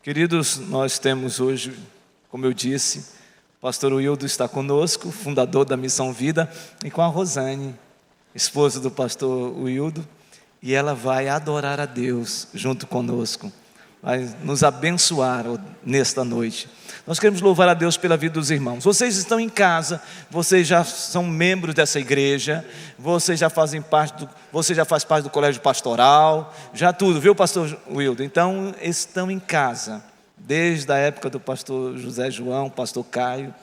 Queridos, nós temos hoje, como eu disse, o pastor Wildo está conosco, fundador da Missão Vida, e com a Rosane, esposa do pastor Wildo, e ela vai adorar a Deus junto conosco, vai nos abençoar nesta noite. Nós queremos louvar a Deus pela vida dos irmãos. Vocês estão em casa, vocês já são membros dessa igreja, vocês já fazem parte você já faz parte do colégio pastoral, já tudo, viu, pastor Wildo? Então, estão em casa, desde a época do pastor José João, pastor Caio.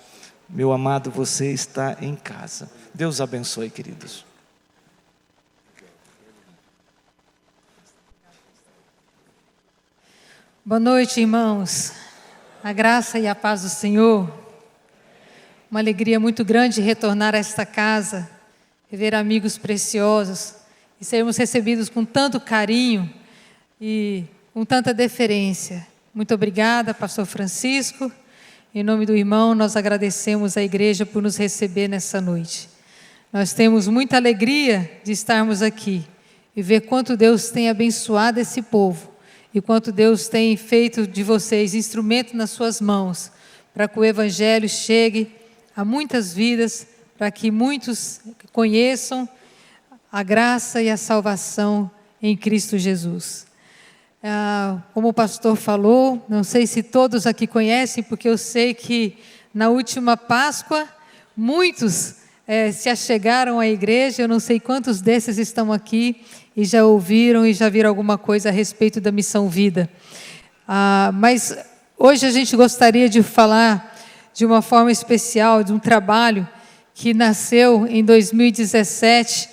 Meu amado, você está em casa. Deus abençoe, queridos. Boa noite, irmãos. A graça e a paz do Senhor. Uma alegria muito grande retornar a esta casa, rever amigos preciosos e sermos recebidos com tanto carinho e com tanta deferência. Muito obrigada, pastor Francisco. Em nome do irmão, nós agradecemos à igreja por nos receber nessa noite. Nós temos muita alegria de estarmos aqui e ver quanto Deus tem abençoado esse povo. E quanto Deus tem feito de vocês instrumento nas suas mãos, para que o Evangelho chegue a muitas vidas, para que muitos conheçam a graça e a salvação em Cristo Jesus. Como o pastor falou, não sei se todos aqui conhecem, porque eu sei que na última Páscoa, muitos se achegaram à igreja. Eu não sei quantos desses estão aqui e já ouviram e já viram alguma coisa a respeito da Missão Vida. Mas hoje a gente gostaria de falar de uma forma especial, de um trabalho que nasceu em 2017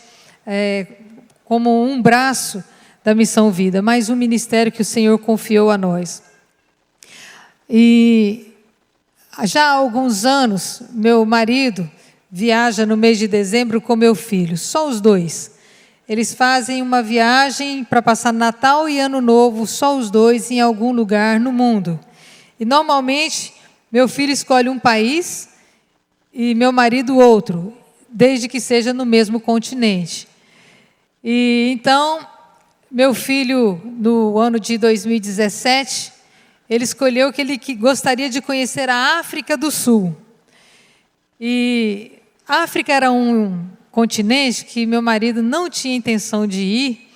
como um braço da Missão Vida, mais um ministério que o Senhor confiou a nós. E já há alguns anos, meu marido viaja no mês de dezembro com meu filho, só os dois. Eles fazem uma viagem para passar Natal e Ano Novo, só os dois, em algum lugar no mundo. E normalmente, meu filho escolhe um país e meu marido outro, desde que seja no mesmo continente. E então, meu filho, no ano de 2017, ele escolheu que ele gostaria de conhecer a África do Sul. E a África era um continente que meu marido não tinha intenção de ir,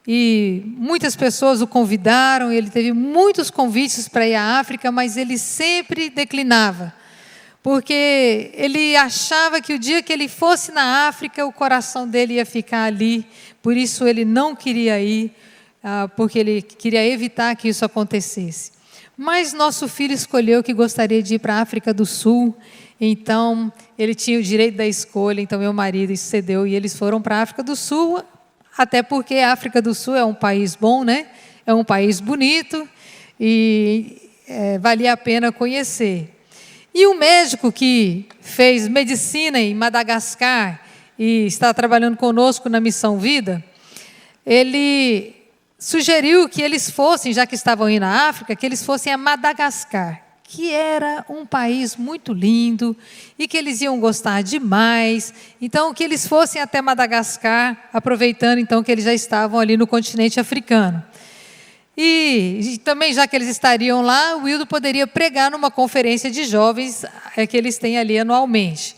e muitas pessoas o convidaram, ele teve muitos convites para ir à África, mas ele sempre declinava, porque ele achava que o dia que ele fosse na África, o coração dele ia ficar ali, por isso ele não queria ir, porque ele queria evitar que isso acontecesse. Mas nosso filho escolheu que gostaria de ir para a África do Sul. Então, ele tinha o direito da escolha, então meu marido cedeu e eles foram para a África do Sul, até porque a África do Sul é um país bom, né? É um país bonito e valia a pena conhecer. E o médico que fez medicina em Madagascar e está trabalhando conosco na Missão Vida, ele sugeriu que eles fossem, já que estavam indo na África, que eles fossem a Madagascar, que era um país muito lindo e que eles iam gostar demais. Então, que eles fossem até Madagascar, aproveitando então que eles já estavam ali no continente africano. E também, já que eles estariam lá, o Wildo poderia pregar numa conferência de jovens que eles têm ali anualmente.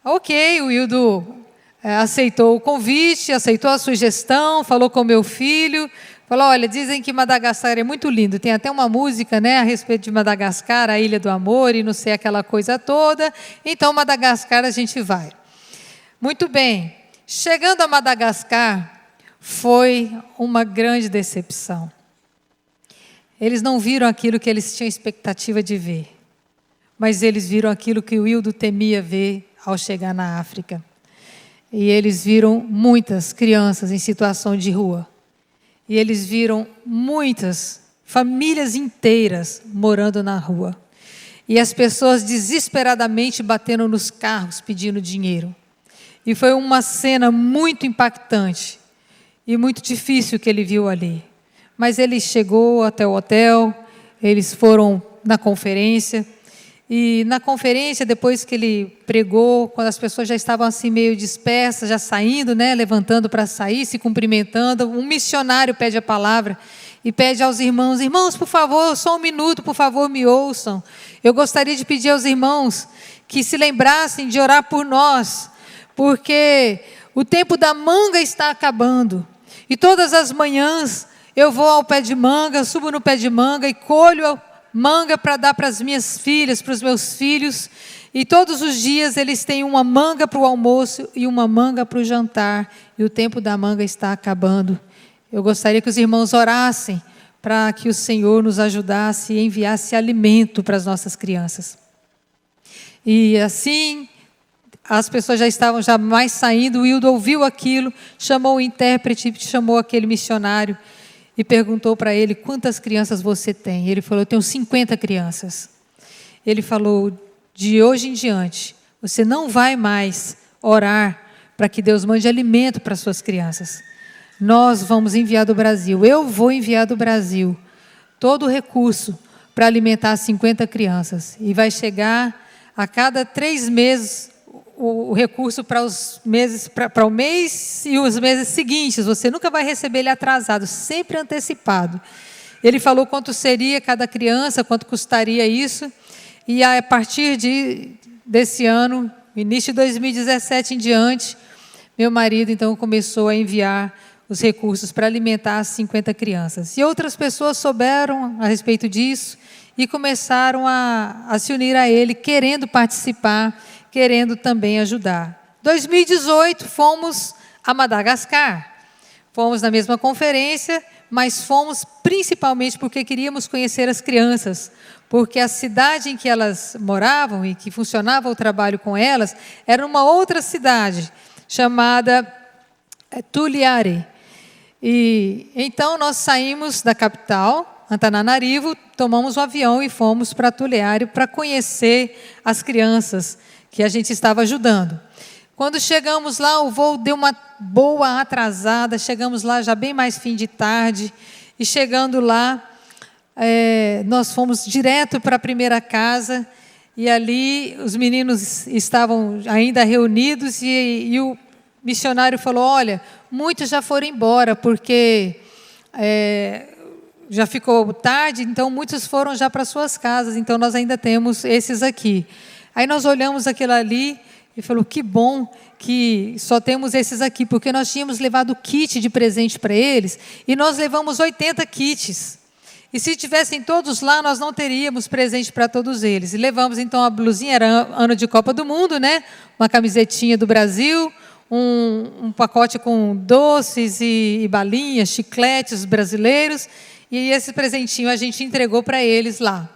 Ok, o Wildo aceitou o convite, aceitou a sugestão, falou com meu filho. Falou, olha, dizem que Madagascar é muito lindo, tem até uma música, né, a respeito de Madagascar, a Ilha do Amor e não sei aquela coisa toda, então Madagascar a gente vai. Muito bem, chegando a Madagascar, foi uma grande decepção. Eles não viram aquilo que eles tinham expectativa de ver, mas eles viram aquilo que o Wildo temia ver ao chegar na África. E eles viram muitas crianças em situação de rua. E eles viram muitas famílias inteiras morando na rua. E as pessoas desesperadamente batendo nos carros pedindo dinheiro. E foi uma cena muito impactante e muito difícil que ele viu ali. Mas ele chegou até o hotel, eles foram na conferência. E na conferência, depois que ele pregou, quando as pessoas já estavam assim meio dispersas, já saindo, né, levantando para sair, se cumprimentando, um missionário pede a palavra e pede aos irmãos: irmãos, por favor, só um minuto, por favor, me ouçam. Eu gostaria de pedir aos irmãos que se lembrassem de orar por nós, porque o tempo da manga está acabando. E todas as manhãs eu vou ao pé de manga, subo no pé de manga e colho manga para dar para as minhas filhas, para os meus filhos. E todos os dias eles têm uma manga para o almoço e uma manga para o jantar. E o tempo da manga está acabando. Eu gostaria que os irmãos orassem para que o Senhor nos ajudasse e enviasse alimento para as nossas crianças. E assim, as pessoas já estavam mais saindo, o Wildo ouviu aquilo, chamou o intérprete, chamou aquele missionário e perguntou para ele: quantas crianças você tem? Ele falou: eu tenho 50 crianças. Ele falou: de hoje em diante, você não vai mais orar para que Deus mande alimento para suas crianças. Nós vamos enviar do Brasil, eu vou enviar do Brasil todo o recurso para alimentar 50 crianças. E vai chegar a cada 3 meses o recurso para os meses, para o mês e os meses seguintes. Você nunca vai receber ele atrasado, sempre antecipado. Ele falou quanto seria cada criança, quanto custaria isso. E a partir desse ano, início de 2017 em diante, meu marido então começou a enviar os recursos para alimentar as 50 crianças. E outras pessoas souberam a respeito disso e começaram a se unir a ele, querendo participar, querendo também ajudar. 2018, fomos a Madagascar. Fomos na mesma conferência, mas fomos principalmente porque queríamos conhecer as crianças, porque a cidade em que elas moravam e que funcionava o trabalho com elas era uma outra cidade, chamada Tuliare. E então nós saímos da capital, Antananarivo, tomamos um avião e fomos para Tuliare para conhecer as crianças que a gente estava ajudando. Quando chegamos lá, o voo deu uma boa atrasada, chegamos lá já bem mais fim de tarde, e chegando lá, nós fomos direto para a primeira casa, e ali os meninos estavam ainda reunidos, e o missionário falou: olha, muitos já foram embora, porque já ficou tarde, então muitos foram já para suas casas, então nós ainda temos esses aqui. Aí nós olhamos aquilo ali e falou: que bom que só temos esses aqui, porque nós tínhamos levado kit de presente para eles, e nós levamos 80 kits. E se tivessem todos lá, nós não teríamos presente para todos eles. E levamos então a blusinha, era ano de Copa do Mundo, né? Uma camisetinha do Brasil, um pacote com doces e balinhas, chicletes brasileiros, e esse presentinho a gente entregou para eles lá.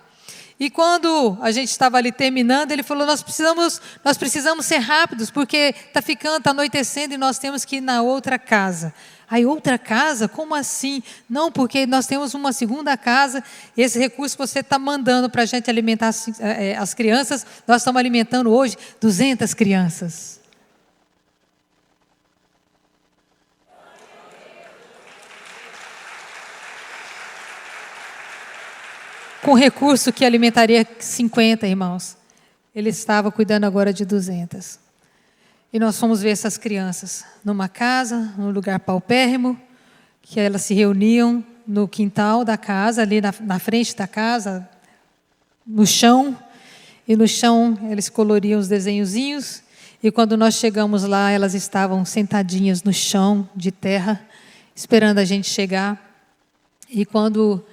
E quando a gente estava ali terminando, ele falou: nós precisamos ser rápidos, porque está anoitecendo e nós temos que ir na outra casa. Aí, outra casa? Como assim? Não, porque nós temos uma segunda casa, e esse recurso você está mandando para a gente alimentar as crianças, nós estamos alimentando hoje 200 crianças. Com recurso que alimentaria 50, irmãos, ele estava cuidando agora de 200. E nós fomos ver essas crianças numa casa, num lugar paupérrimo, que elas se reuniam no quintal da casa, ali na frente da casa, no chão. E no chão eles coloriam os desenhozinhos. E quando nós chegamos lá, elas estavam sentadinhas no chão de terra, esperando a gente chegar. E quando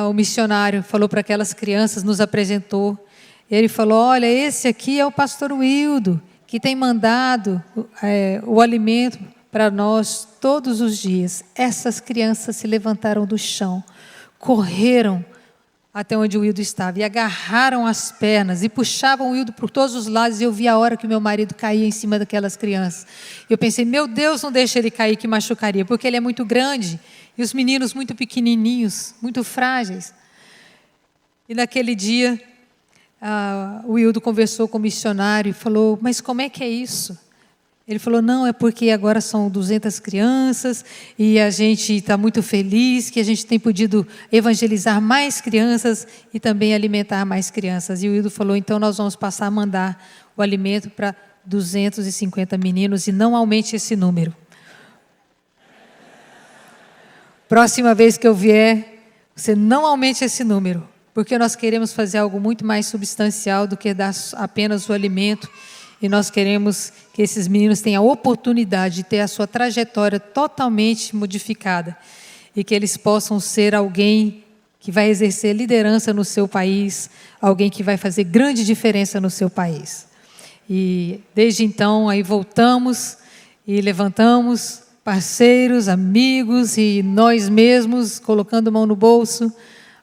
o missionário falou para aquelas crianças, nos apresentou, ele falou: olha, esse aqui é o pastor Wildo, que tem mandado o alimento para nós todos os dias. Essas crianças se levantaram do chão, correram até onde o Wildo estava e agarraram as pernas e puxavam o Wildo por todos os lados, e eu vi a hora que o meu marido caía em cima daquelas crianças. Eu pensei: meu Deus, não deixa ele cair, que machucaria, porque ele é muito grande, e os meninos muito pequenininhos, muito frágeis. E naquele dia, o Wildo conversou com o missionário e falou: mas como é que é isso? Ele falou: não, é porque agora são 200 crianças e a gente está muito feliz que a gente tem podido evangelizar mais crianças e também alimentar mais crianças. E o Wildo falou: então nós vamos passar a mandar o alimento para 250 meninos, e não aumente esse número. Próxima vez que eu vier, você não aumente esse número, porque nós queremos fazer algo muito mais substancial do que dar apenas o alimento, e nós queremos que esses meninos tenham a oportunidade de ter a sua trajetória totalmente modificada, e que eles possam ser alguém que vai exercer liderança no seu país, alguém que vai fazer grande diferença no seu país. E desde então, aí voltamos e levantamos parceiros, amigos e nós mesmos, colocando mão no bolso,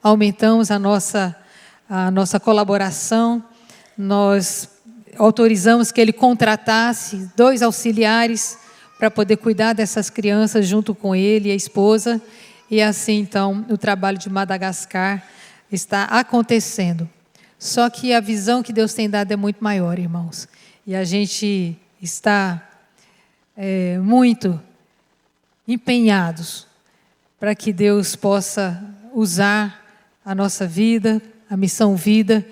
aumentamos a nossa colaboração. Nós autorizamos que ele contratasse 2 auxiliares para poder cuidar dessas crianças junto com ele e a esposa. E assim, então, o trabalho de Madagascar está acontecendo. Só que a visão que Deus tem dado é muito maior, irmãos. E a gente está muito empenhados para que Deus possa usar a nossa vida, a missão vida,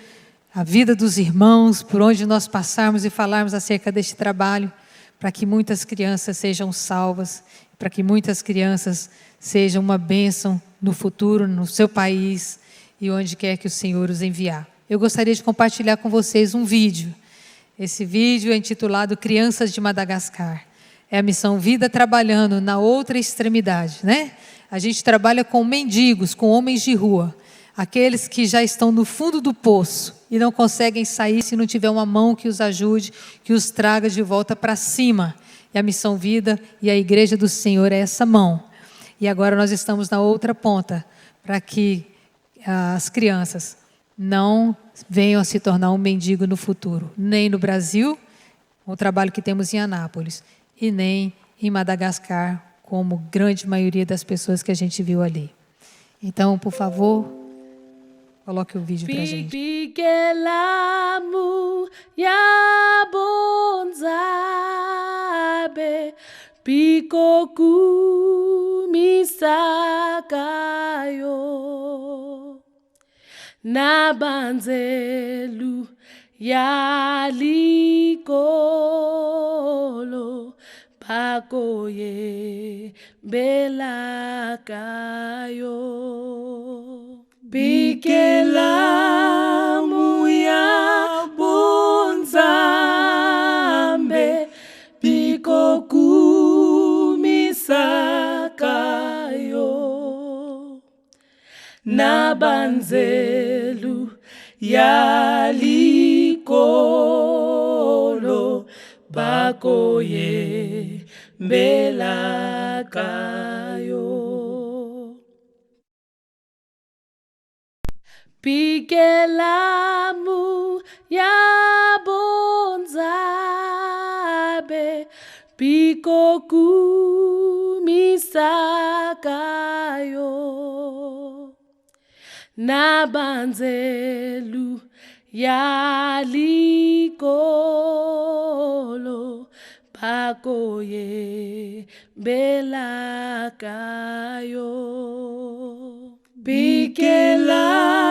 a vida dos irmãos, por onde nós passarmos e falarmos acerca deste trabalho, para que muitas crianças sejam salvas, para que muitas crianças sejam uma bênção no futuro, no seu país e onde quer que o Senhor os enviar. Eu gostaria de compartilhar com vocês um vídeo. Esse vídeo é intitulado Crianças de Madagascar. É a missão Vida trabalhando na outra extremidade, né? A gente trabalha com mendigos, com homens de rua, aqueles que já estão no fundo do poço e não conseguem sair se não tiver uma mão que os ajude, que os traga de volta para cima. E a missão Vida e a Igreja do Senhor é essa mão. E agora nós estamos na outra ponta, para que as crianças não venham a se tornar um mendigo no futuro, nem no Brasil, o trabalho que temos em Anápolis, e nem em Madagascar, como grande maioria das pessoas que a gente viu ali. Então, por favor, coloque o vídeo para a gente. Pikelamu ya bonzabe pikoku misakayo nabanzelu ya likolo pakoye belakayo Pikelamu ya bonzambe pikoku misakayo nabanzelu ya likolo bakoye belakayo Pikelamu ya bonzabe pikoku misakayo nabanzelu ya likolo pakoye belakayo Pikelamu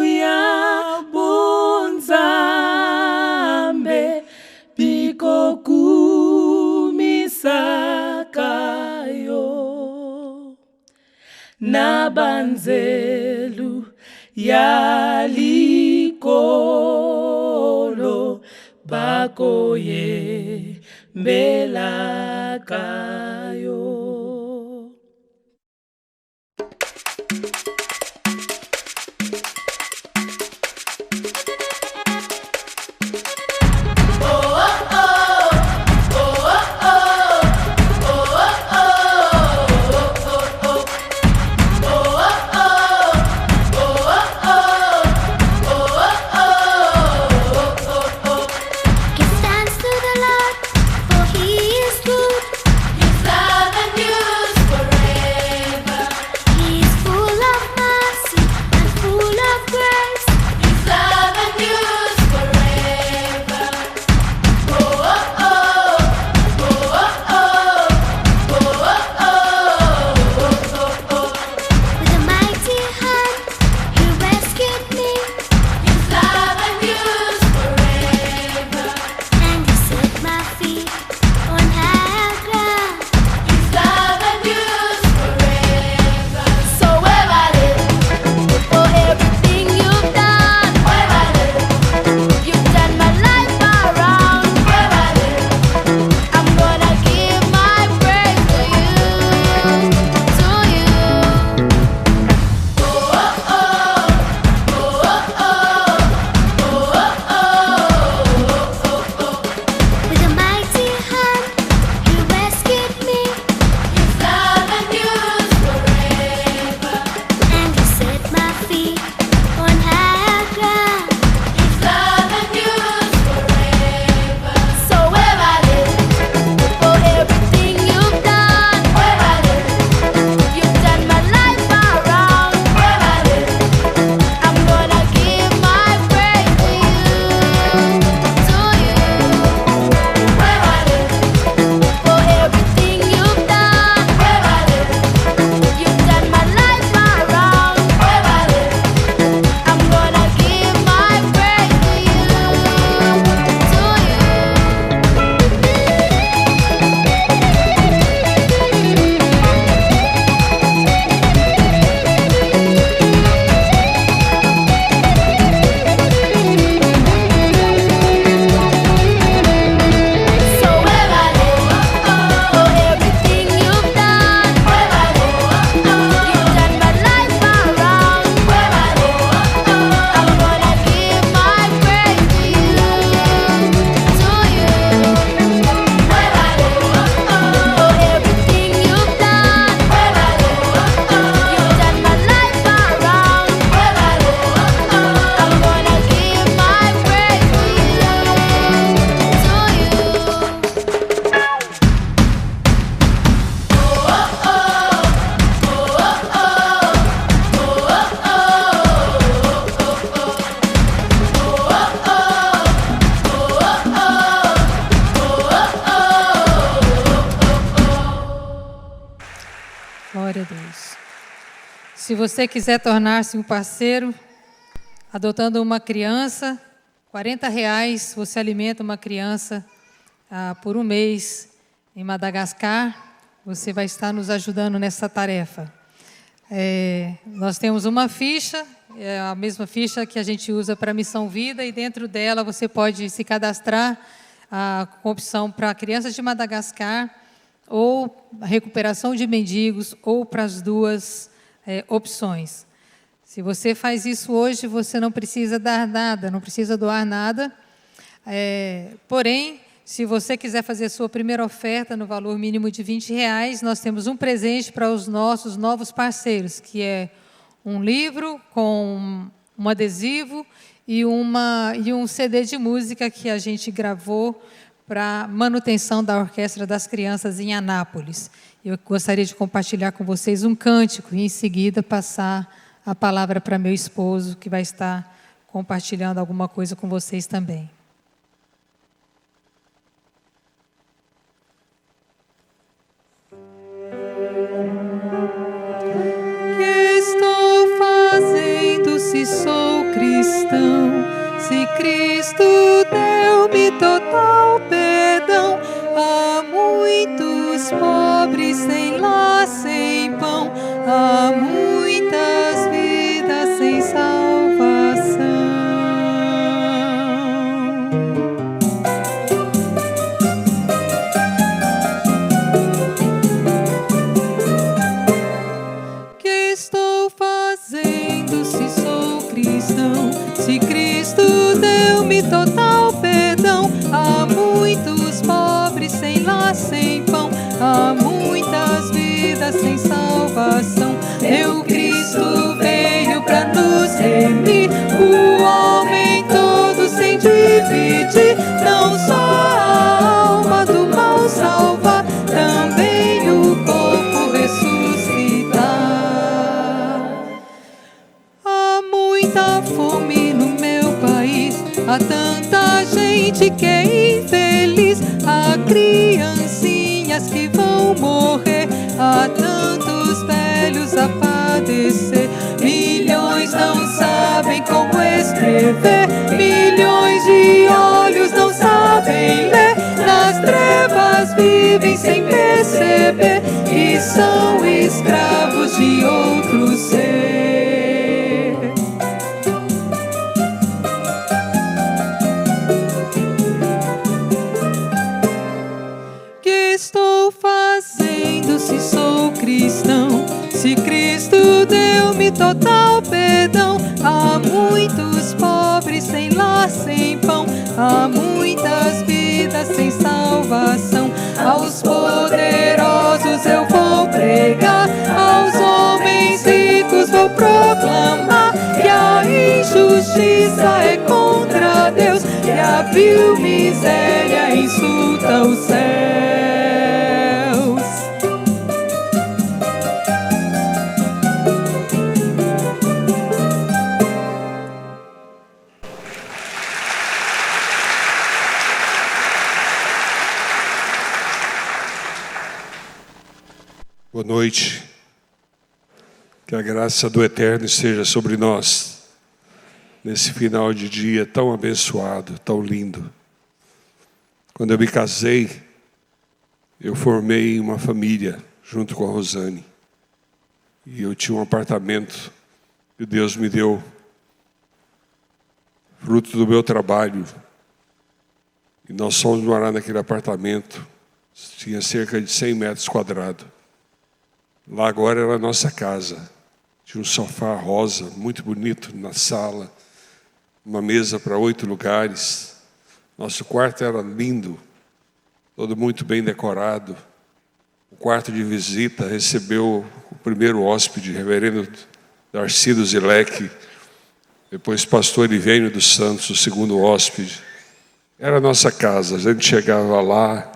ya bonzambe pikoku misakayo nabanzelu ya likolo bakoye belakayo Give thanks to the Lord, for He is good. His love and Se você quiser tornar-se um parceiro, adotando uma criança, R$40 você alimenta uma criança por um mês em Madagascar. Você vai estar nos ajudando nessa tarefa. Nós temos uma ficha, a mesma ficha que a gente usa para a Missão Vida, e dentro dela você pode se cadastrar com opção para crianças de Madagascar, ou recuperação de mendigos, ou para as duas opções. Se você faz isso hoje, você não precisa dar nada, não precisa doar nada. Porém, se você quiser fazer a sua primeira oferta no valor mínimo de R$20, nós temos um presente para os nossos novos parceiros, que é um livro com um adesivo e um CD de música que a gente gravou para manutenção da Orquestra das Crianças em Anápolis. Eu gostaria de compartilhar com vocês um cântico e, em seguida, passar a palavra para meu esposo, que vai estar compartilhando alguma coisa com vocês também. Que estou fazendo se sou cristão? Se Cristo deu-me total perdão, há muitos pobres sem lar, sem pão, há muitas vidas sem salvação. Que estou fazendo se sou cristão? Se Cristo deu-me total perdão, há muitos pobres sem lar, sem pão, há muitas vidas sem salvação. Meu Cristo veio para nos remir, o homem todo sem dividir, não só a alma do mal salvar, também o corpo ressuscitar. Há muita fome no meu país, há tanta gente que é infeliz, há criancinhas que vão morrer, há tantos velhos a padecer, milhões não sabem como escrever, milhões de olhos não sabem ler, nas trevas vivem sem perceber e são escravos de outro ser. Estou fazendo se sou cristão? Se Cristo deu-me total perdão, há muitos pobres sem lar, sem pão, há muitas vidas sem salvação. Aos poderosos eu vou pregar, aos homens ricos vou proclamar que a injustiça é contra Deus e a vil miséria insulta os céus. Boa noite. Que a graça do Eterno esteja sobre nós, nesse final de dia tão abençoado, tão lindo. Quando eu me casei, eu formei uma família junto com a Rosane. E eu tinha um apartamento que Deus me deu, fruto do meu trabalho. E nós fomos morar naquele apartamento, tinha cerca de 100 metros quadrados. Lá agora era a nossa casa. Tinha um sofá rosa, muito bonito, na sala. Uma mesa para 8 lugares. Nosso quarto era lindo, todo muito bem decorado. O quarto de visita recebeu o primeiro hóspede, reverendo Darcy Zilek. Depois pastor Ivênio dos Santos, o segundo hóspede. Era a nossa casa, a gente chegava lá,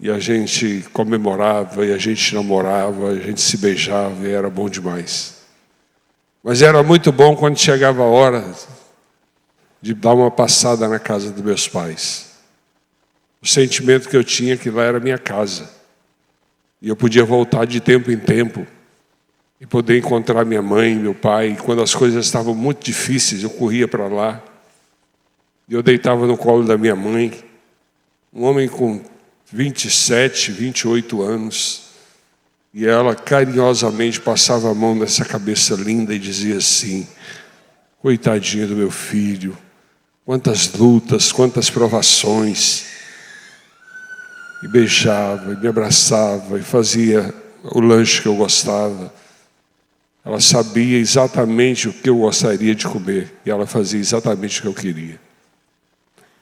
e a gente comemorava, e a gente namorava, a gente se beijava, e era bom demais. Mas era muito bom quando chegava a hora de dar uma passada na casa dos meus pais. O sentimento que eu tinha que lá era minha casa. E eu podia voltar de tempo em tempo e poder encontrar minha mãe, meu pai. E quando as coisas estavam muito difíceis, eu corria para lá. E eu deitava no colo da minha mãe, um homem com 27, 28 anos. E ela carinhosamente passava a mão nessa cabeça linda e dizia assim: coitadinho do meu filho, quantas lutas, quantas provações. E beijava, e me abraçava, e fazia o lanche que eu gostava. Ela sabia exatamente o que eu gostaria de comer, e ela fazia exatamente o que eu queria.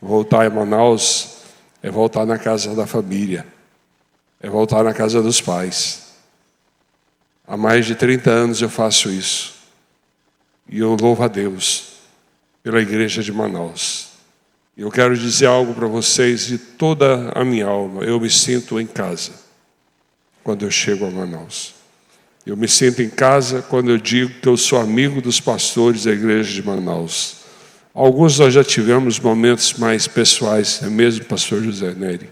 Voltar a Manaus é voltar na casa da família, é voltar na casa dos pais. Há mais de 30 anos eu faço isso. E eu louvo a Deus pela igreja de Manaus. E eu quero dizer algo para vocês de toda a minha alma. Eu me sinto em casa quando eu chego a Manaus. Eu me sinto em casa quando eu digo que eu sou amigo dos pastores da igreja de Manaus. Alguns nós já tivemos momentos mais pessoais, é mesmo, pastor José Neri?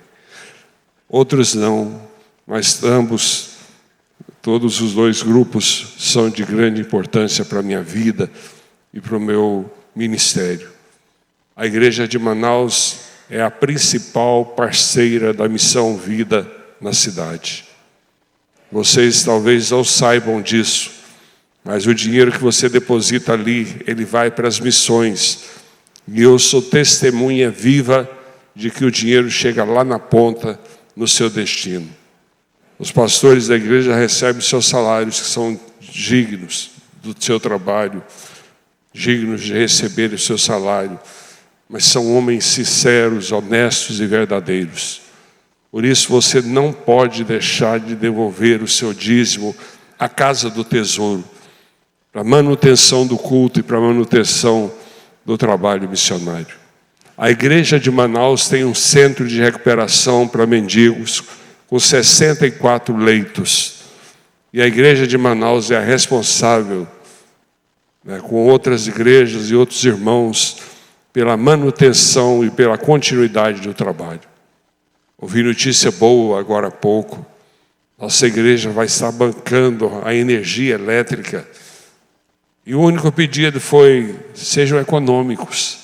Outros não, mas ambos, todos os dois grupos são de grande importância para a minha vida e para o meu ministério. A igreja de Manaus é a principal parceira da Missão Vida na cidade. Vocês talvez não saibam disso, mas o dinheiro que você deposita ali, ele vai para as missões. E eu sou testemunha viva de que o dinheiro chega lá na ponta, no seu destino. Os pastores da igreja recebem seus salários, que são dignos do seu trabalho, dignos de receber o seu salário, mas são homens sinceros, honestos e verdadeiros. Por isso você não pode deixar de devolver o seu dízimo à casa do tesouro, para manutenção do culto e para manutenção do trabalho missionário. A igreja de Manaus tem um centro de recuperação para mendigos com 64 leitos. E a igreja de Manaus é a responsável, com outras igrejas e outros irmãos, pela manutenção e pela continuidade do trabalho. Ouvi notícia boa agora há pouco. Nossa igreja vai estar bancando a energia elétrica. E o único pedido foi: sejam econômicos.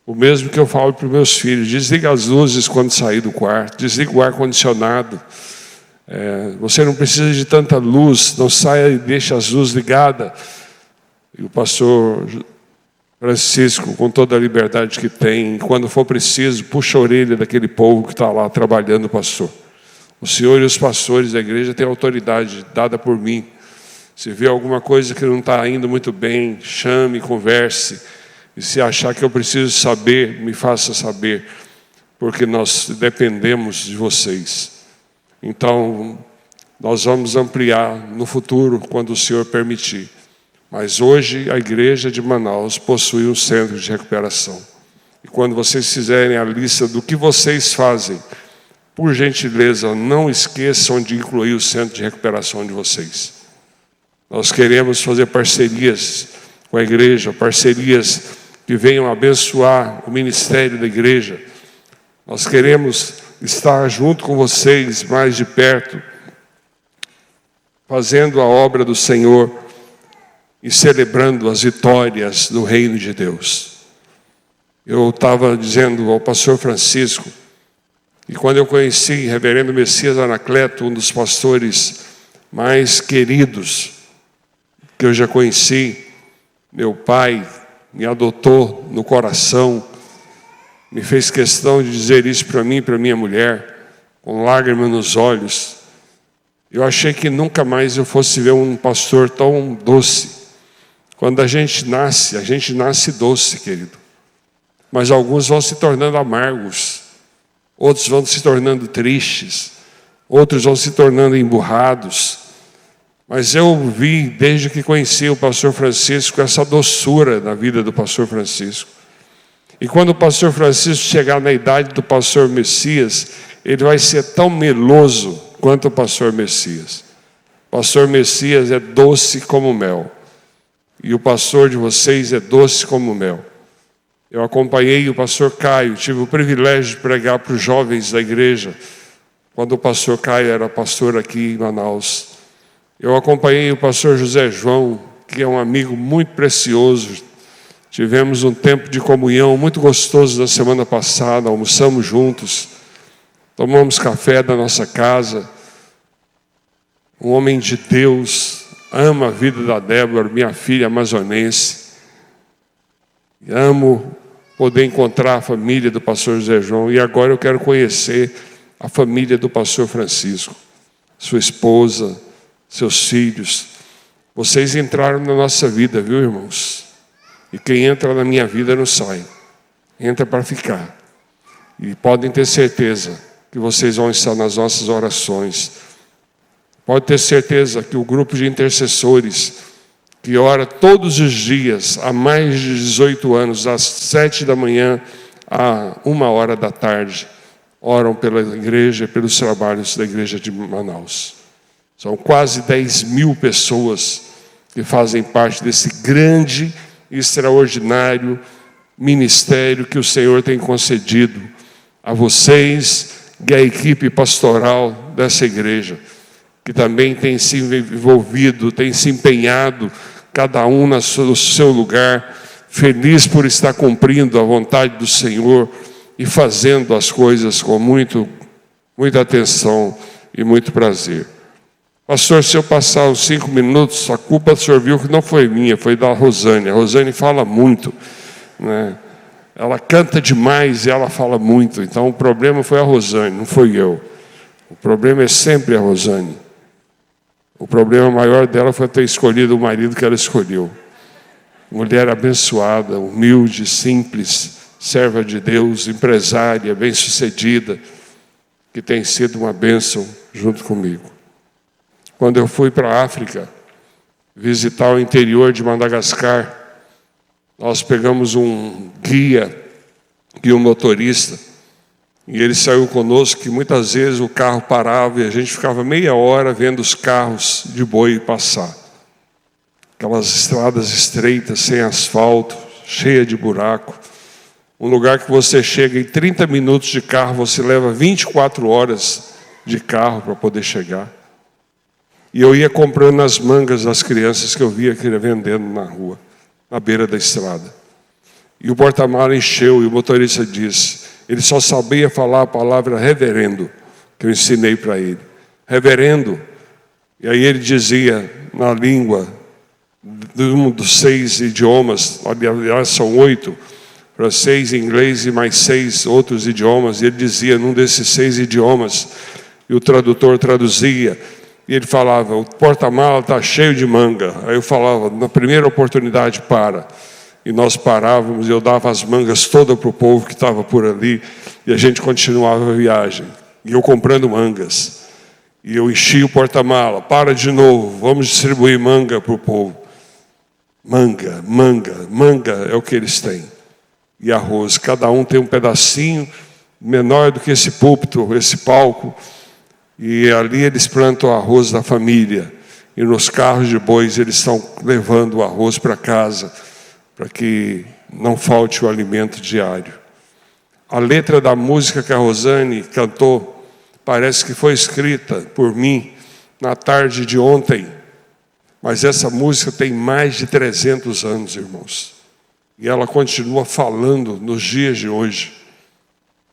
O mesmo que eu falo para os meus filhos: desliga as luzes quando sair do quarto, desliga o ar-condicionado. Você não precisa de tanta luz, não saia e deixe as luzes ligadas. E o pastor Francisco, com toda a liberdade que tem, quando for preciso, puxa a orelha daquele povo que está lá trabalhando, pastor. O senhor e os pastores da igreja têm autoridade dada por mim. Se vê alguma coisa que não está indo muito bem, chame, converse. E se achar que eu preciso saber, me faça saber, porque nós dependemos de vocês. Então, nós vamos ampliar no futuro, quando o Senhor permitir. Mas hoje a igreja de Manaus possui um centro de recuperação. E quando vocês fizerem a lista do que vocês fazem, por gentileza, não esqueçam de incluir o centro de recuperação de vocês. Nós queremos fazer parcerias com a igreja, parcerias que venham abençoar o ministério da igreja. Nós queremos estar junto com vocês, mais de perto, fazendo a obra do Senhor e celebrando as vitórias do reino de Deus. Eu estava dizendo ao pastor Francisco, e quando eu conheci reverendo Messias Anacleto, um dos pastores mais queridos que eu já conheci, meu pai me adotou no coração, me fez questão de dizer isso para mim e para minha mulher, com lágrimas nos olhos. Eu achei que nunca mais eu fosse ver um pastor tão doce. Quando a gente nasce doce, querido. Mas alguns vão se tornando amargos, outros vão se tornando tristes, outros vão se tornando emburrados. Mas eu vi, desde que conheci o pastor Francisco, essa doçura na vida do pastor Francisco. E quando o pastor Francisco chegar na idade do pastor Messias, ele vai ser tão meloso quanto o pastor Messias. O pastor Messias é doce como mel. E o pastor de vocês é doce como mel. Eu acompanhei o pastor Caio, tive o privilégio de pregar para os jovens da igreja, quando o pastor Caio era pastor aqui em Manaus. Eu acompanhei o pastor José João, que é um amigo muito precioso. Tivemos um tempo de comunhão muito gostoso na semana passada, almoçamos juntos, tomamos café da nossa casa. Um homem de Deus, ama a vida da Débora, minha filha amazonense. Amo poder encontrar a família do pastor José João, e agora eu quero conhecer a família do pastor Francisco, sua esposa, seus filhos. Vocês entraram na nossa vida, viu, irmãos? E quem entra na minha vida não sai, entra para ficar. E podem ter certeza que vocês vão estar nas nossas orações. Pode ter certeza que o grupo de intercessores que ora todos os dias, há mais de 18 anos, às 7 da manhã, a 1h da tarde, oram pela igreja, pelos trabalhos da igreja de Manaus. São quase 10.000 pessoas que fazem parte desse grande e extraordinário ministério que o Senhor tem concedido a vocês e à equipe pastoral dessa igreja, que também tem se envolvido, tem se empenhado, cada um no seu lugar, feliz por estar cumprindo a vontade do Senhor e fazendo as coisas com muita atenção e muito prazer. Pastor, se eu passar os 5 minutos, a culpa, o senhor viu que não foi minha, foi da Rosane. A Rosane fala muito, né? Ela canta demais e ela fala muito. Então o problema foi a Rosane, não foi eu. O problema é sempre a Rosane. O problema maior dela foi ter escolhido o marido que ela escolheu. Mulher abençoada, humilde, simples, serva de Deus, empresária, bem-sucedida, que tem sido uma bênção junto comigo. Quando eu fui para a África, visitar o interior de Madagascar, nós pegamos um guia e um motorista, e ele saiu conosco, que muitas vezes o carro parava e a gente ficava meia hora vendo os carros de boi passar. Aquelas estradas estreitas, sem asfalto, cheia de buraco. Um lugar que você chega em 30 minutos de carro, você leva 24 horas de carro para poder chegar. E eu ia comprando as mangas das crianças que eu via que vendendo na rua, na beira da estrada. E o porta-mala encheu e o motorista disse, ele só sabia falar a palavra reverendo, que eu ensinei para ele. Reverendo. E aí ele dizia, na língua, de um dos 6 idiomas, aliás são 8, francês, inglês e mais 6 outros idiomas, e ele dizia num desses 6 idiomas, e o tradutor traduzia, e ele falava, o porta-mala está cheio de manga. Aí eu falava, na primeira oportunidade, para. E nós parávamos, eu dava as mangas todas para o povo que estava por ali, e a gente continuava a viagem. E eu comprando mangas. E eu enchi o porta-mala, para de novo, vamos distribuir manga para o povo. Manga, manga, manga é o que eles têm. E arroz, cada um tem um pedacinho menor do que esse púlpito, esse palco. E ali eles plantam o arroz da família. E nos carros de bois eles estão levando o arroz para casa, para que não falte o alimento diário. A letra da música que a Rosane cantou parece que foi escrita por mim na tarde de ontem, mas essa música tem mais de 300 anos, irmãos. E ela continua falando nos dias de hoje.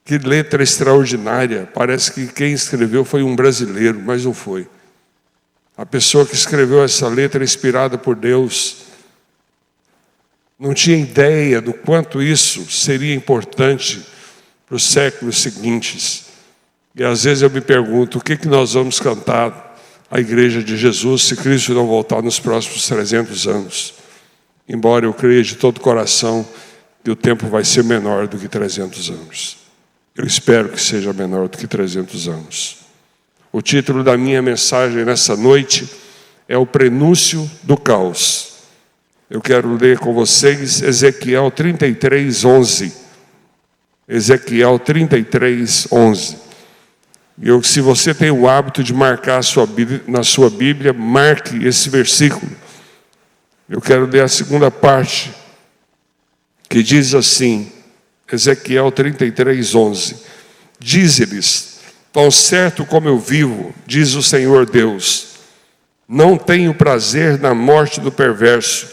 Que letra extraordinária. Parece que quem escreveu foi um brasileiro, mas não foi. A pessoa que escreveu essa letra inspirada por Deus não tinha ideia do quanto isso seria importante para os séculos seguintes. E às vezes eu me pergunto, o que nós vamos cantar à Igreja de Jesus se Cristo não voltar nos próximos 300 anos? Embora eu creia de todo o coração que o tempo vai ser menor do que 300 anos. Eu espero que seja menor do que 300 anos. O título da minha mensagem nessa noite é o Prenúncio do Caos. Eu quero ler com vocês Ezequiel 33:11. Ezequiel 33:11. Se você tem o hábito de marcar na sua Bíblia, marque esse versículo. Eu quero ler a segunda parte, que diz assim, Ezequiel 33:11. Dize-lhes, tão certo como eu vivo, diz o Senhor Deus, Não tenho prazer na morte do perverso,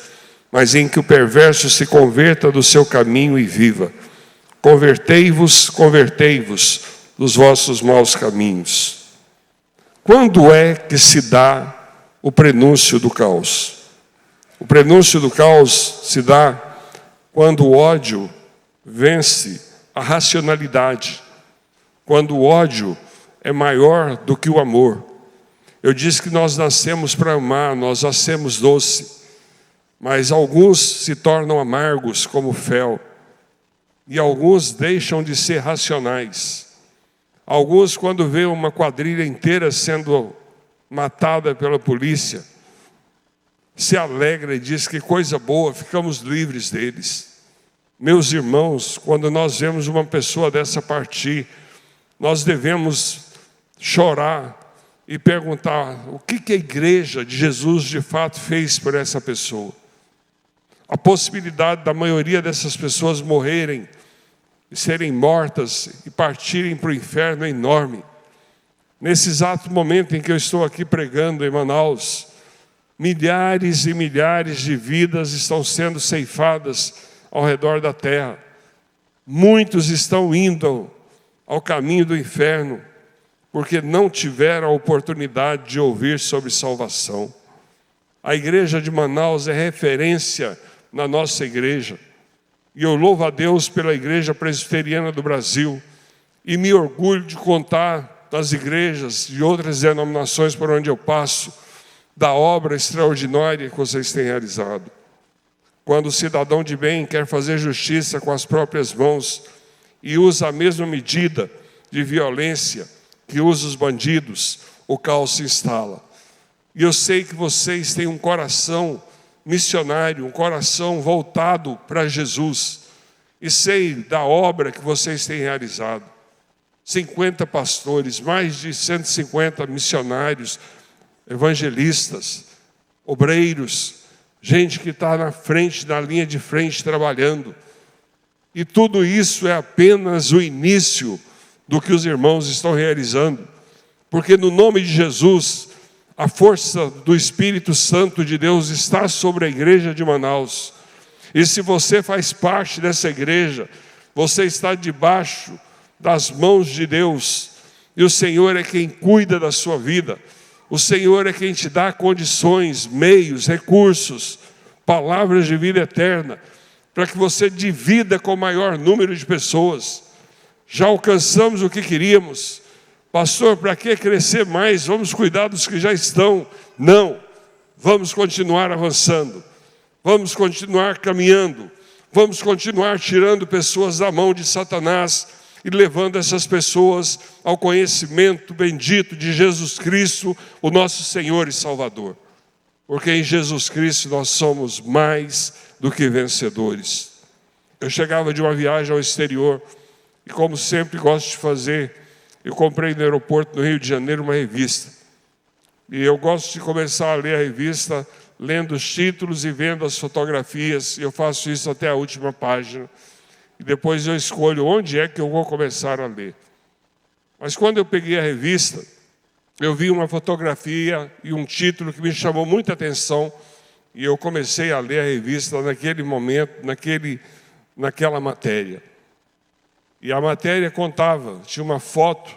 mas em que o perverso se converta do seu caminho e viva. Convertei-vos, convertei-vos dos vossos maus caminhos. Quando é que se dá o prenúncio do caos? O prenúncio do caos se dá quando o ódio vence a racionalidade, quando o ódio é maior do que o amor. Eu disse que nós nascemos para amar, nós nascemos doce, mas alguns se tornam amargos como fel, e alguns deixam de ser racionais. Alguns, quando vê uma quadrilha inteira sendo matada pela polícia, se alegra e diz que coisa boa, ficamos livres deles. Meus irmãos, quando nós vemos uma pessoa dessa partir, nós devemos chorar e perguntar o que a igreja de Jesus de fato fez por essa pessoa. A possibilidade da maioria dessas pessoas morrerem e serem mortas e partirem para o inferno é enorme. Nesse exato momento em que eu estou aqui pregando em Manaus, milhares e milhares de vidas estão sendo ceifadas ao redor da terra. Muitos estão indo ao caminho do inferno porque não tiveram a oportunidade de ouvir sobre salvação. A igreja de Manaus é referência na nossa igreja. E eu louvo a Deus pela Igreja Presbiteriana do Brasil e me orgulho de contar das igrejas de outras denominações por onde eu passo, da obra extraordinária que vocês têm realizado. Quando o cidadão de bem quer fazer justiça com as próprias mãos e usa a mesma medida de violência que usa os bandidos, o caos se instala. E eu sei que vocês têm um coração missionário, um coração voltado para Jesus. E sei da obra que vocês têm realizado. 50 pastores, mais de 150 missionários, evangelistas, obreiros, gente que está na linha de frente trabalhando. E tudo isso é apenas o início do que os irmãos estão realizando. Porque no nome de Jesus, a força do Espírito Santo de Deus está sobre a igreja de Manaus. E se você faz parte dessa igreja, você está debaixo das mãos de Deus. E o Senhor é quem cuida da sua vida. O Senhor é quem te dá condições, meios, recursos, palavras de vida eterna, para que você divida com o maior número de pessoas. Já alcançamos o que queríamos. Pastor, para que crescer mais? Vamos cuidar dos que já estão. Não, vamos continuar avançando. Vamos continuar caminhando. Vamos continuar tirando pessoas da mão de Satanás e levando essas pessoas ao conhecimento bendito de Jesus Cristo, o nosso Senhor e Salvador. Porque em Jesus Cristo nós somos mais do que vencedores. Eu chegava de uma viagem ao exterior e, como sempre gosto de fazer, eu comprei no aeroporto no Rio de Janeiro uma revista. E eu gosto de começar a ler a revista lendo os títulos e vendo as fotografias. E eu faço isso até a última página. E depois eu escolho onde é que eu vou começar a ler. Mas quando eu peguei a revista, eu vi uma fotografia e um título que me chamou muita atenção. E eu comecei a ler a revista naquele momento, naquela matéria. E a matéria contava, tinha uma foto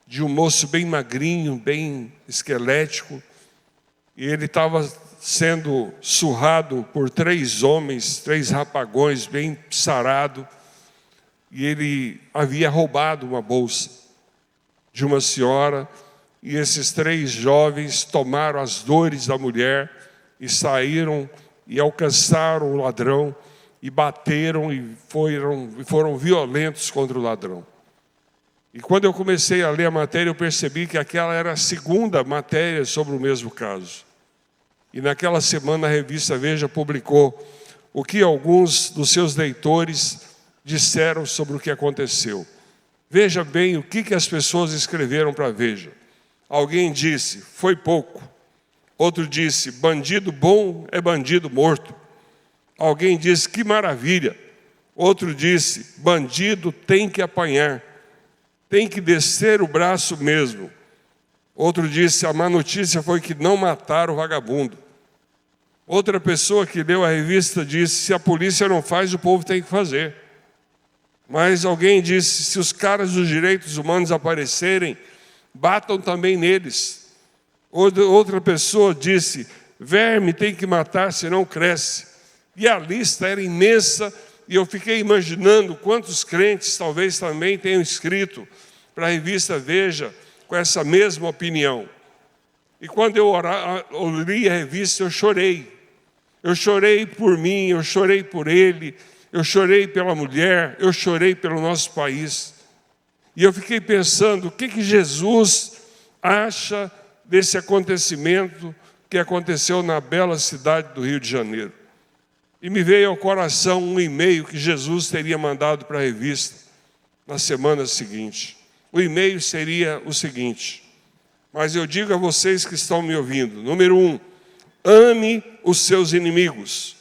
de um moço bem magrinho, bem esquelético, e ele estava sendo surrado por 3 homens, 3 rapagões, bem sarado, e ele havia roubado uma bolsa de uma senhora, e esses 3 jovens tomaram as dores da mulher e saíram e alcançaram o ladrão, e bateram e foram violentos contra o ladrão. E quando eu comecei a ler a matéria, eu percebi que aquela era a segunda matéria sobre o mesmo caso. E naquela semana a revista Veja publicou o que alguns dos seus leitores disseram sobre o que aconteceu. Veja bem o que as pessoas escreveram para a Veja. Alguém disse, foi pouco. Outro disse, bandido bom é bandido morto. Alguém disse, que maravilha. Outro disse, bandido tem que apanhar, tem que descer o braço mesmo. Outro disse: a má notícia foi que não mataram o vagabundo. Outra pessoa que leu a revista disse: se a polícia não faz, o povo tem que fazer. Mas alguém disse: se os caras dos direitos humanos aparecerem, batam também neles. Outra pessoa disse: verme tem que matar, senão cresce. E a lista era imensa, e eu fiquei imaginando quantos crentes talvez também tenham escrito para a revista Veja com essa mesma opinião. E quando eu li a revista, eu chorei. Eu chorei por mim, eu chorei por ele, eu chorei pela mulher, eu chorei pelo nosso país. E eu fiquei pensando, o que Jesus acha desse acontecimento que aconteceu na bela cidade do Rio de Janeiro? E me veio ao coração um e-mail que Jesus teria mandado para a revista na semana seguinte. O e-mail seria o seguinte: mas eu digo a vocês que estão me ouvindo, número 1, ame os seus inimigos.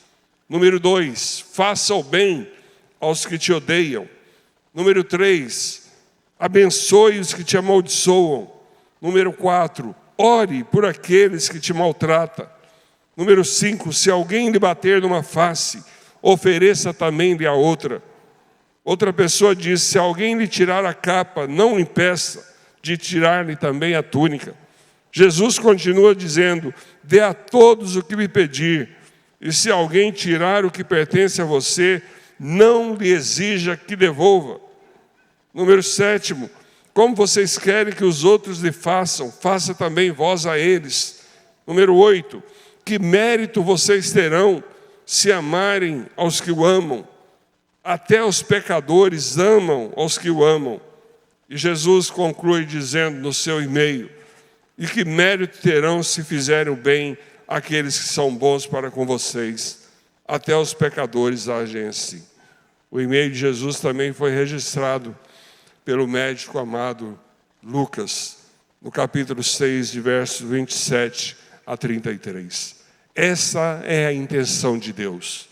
Número 2, faça o bem aos que te odeiam. Número 3, abençoe os que te amaldiçoam. Número 4, ore por aqueles que te maltratam. Número 5, se alguém lhe bater numa face, ofereça também-lhe a outra. Outra pessoa diz: se alguém lhe tirar a capa, não lhe impeça de tirar-lhe também a túnica. Jesus continua dizendo: dê a todos o que me pedir, e se alguém tirar o que pertence a você, não lhe exija que devolva. Número 7, como vocês querem que os outros lhe façam, faça também vós a eles. Número 8, que mérito vocês terão se amarem aos que o amam? Até os pecadores amam aos que o amam. E Jesus conclui dizendo no seu e-mail: e que mérito terão se fizerem o bem àqueles que são bons para com vocês? Até os pecadores agem assim. O e-mail de Jesus também foi registrado pelo médico amado Lucas, no capítulo 6, de versos 27 a 33. Essa é a intenção de Deus.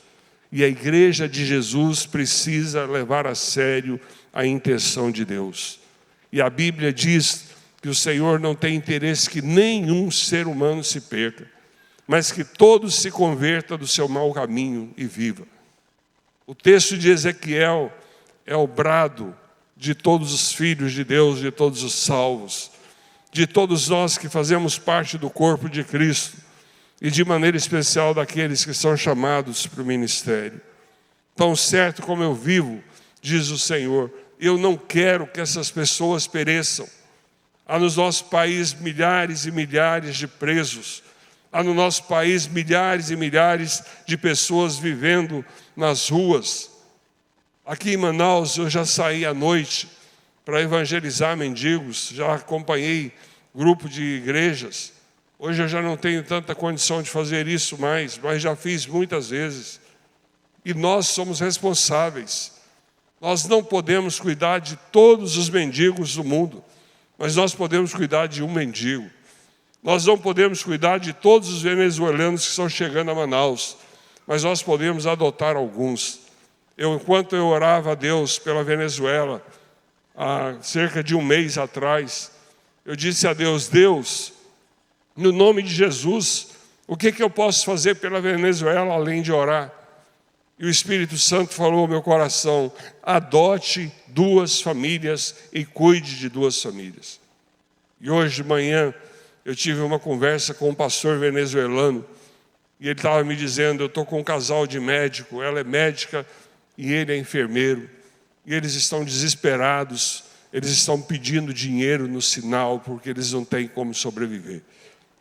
E a igreja de Jesus precisa levar a sério a intenção de Deus. E a Bíblia diz que o Senhor não tem interesse que nenhum ser humano se perca, mas que todos se convertam do seu mau caminho e viva. O texto de Ezequiel é o brado de todos os filhos de Deus, de todos os salvos, de todos nós que fazemos parte do corpo de Cristo, e de maneira especial daqueles que são chamados para o ministério. Tão certo como eu vivo, diz o Senhor, eu não quero que essas pessoas pereçam. Há no nosso país milhares e milhares de presos. Há no nosso país milhares e milhares de pessoas vivendo nas ruas. Aqui em Manaus eu já saí à noite para evangelizar mendigos, já acompanhei grupo de igrejas. Hoje eu já não tenho tanta condição de fazer isso mais, mas já fiz muitas vezes. E nós somos responsáveis. Nós não podemos cuidar de todos os mendigos do mundo, mas nós podemos cuidar de um mendigo. Nós não podemos cuidar de todos os venezuelanos que estão chegando a Manaus, mas nós podemos adotar alguns. Enquanto eu orava a Deus pela Venezuela, há cerca de um mês atrás, eu disse a Deus: Deus, no nome de Jesus, o que eu posso fazer pela Venezuela além de orar? E o Espírito Santo falou ao meu coração: adote 2 famílias e cuide de 2 famílias. E hoje de manhã eu tive uma conversa com um pastor venezuelano, e ele estava me dizendo: eu estou com um casal de médico, ela é médica e ele é enfermeiro, e eles estão desesperados, eles estão pedindo dinheiro no sinal, porque eles não têm como sobreviver.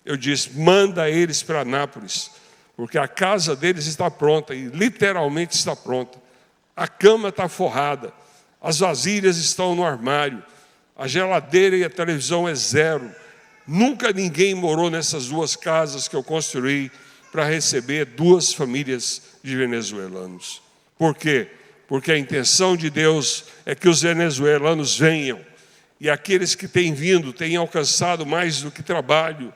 Eu disse: manda eles para Anápolis, porque a casa deles está pronta, e literalmente está pronta. A cama está forrada, as vasilhas estão no armário, a geladeira e a televisão é zero. Nunca ninguém morou nessas 2 casas que eu construí para receber 2 famílias de venezuelanos. Por quê? Porque a intenção de Deus é que os venezuelanos venham, e aqueles que têm vindo têm alcançado mais do que trabalho,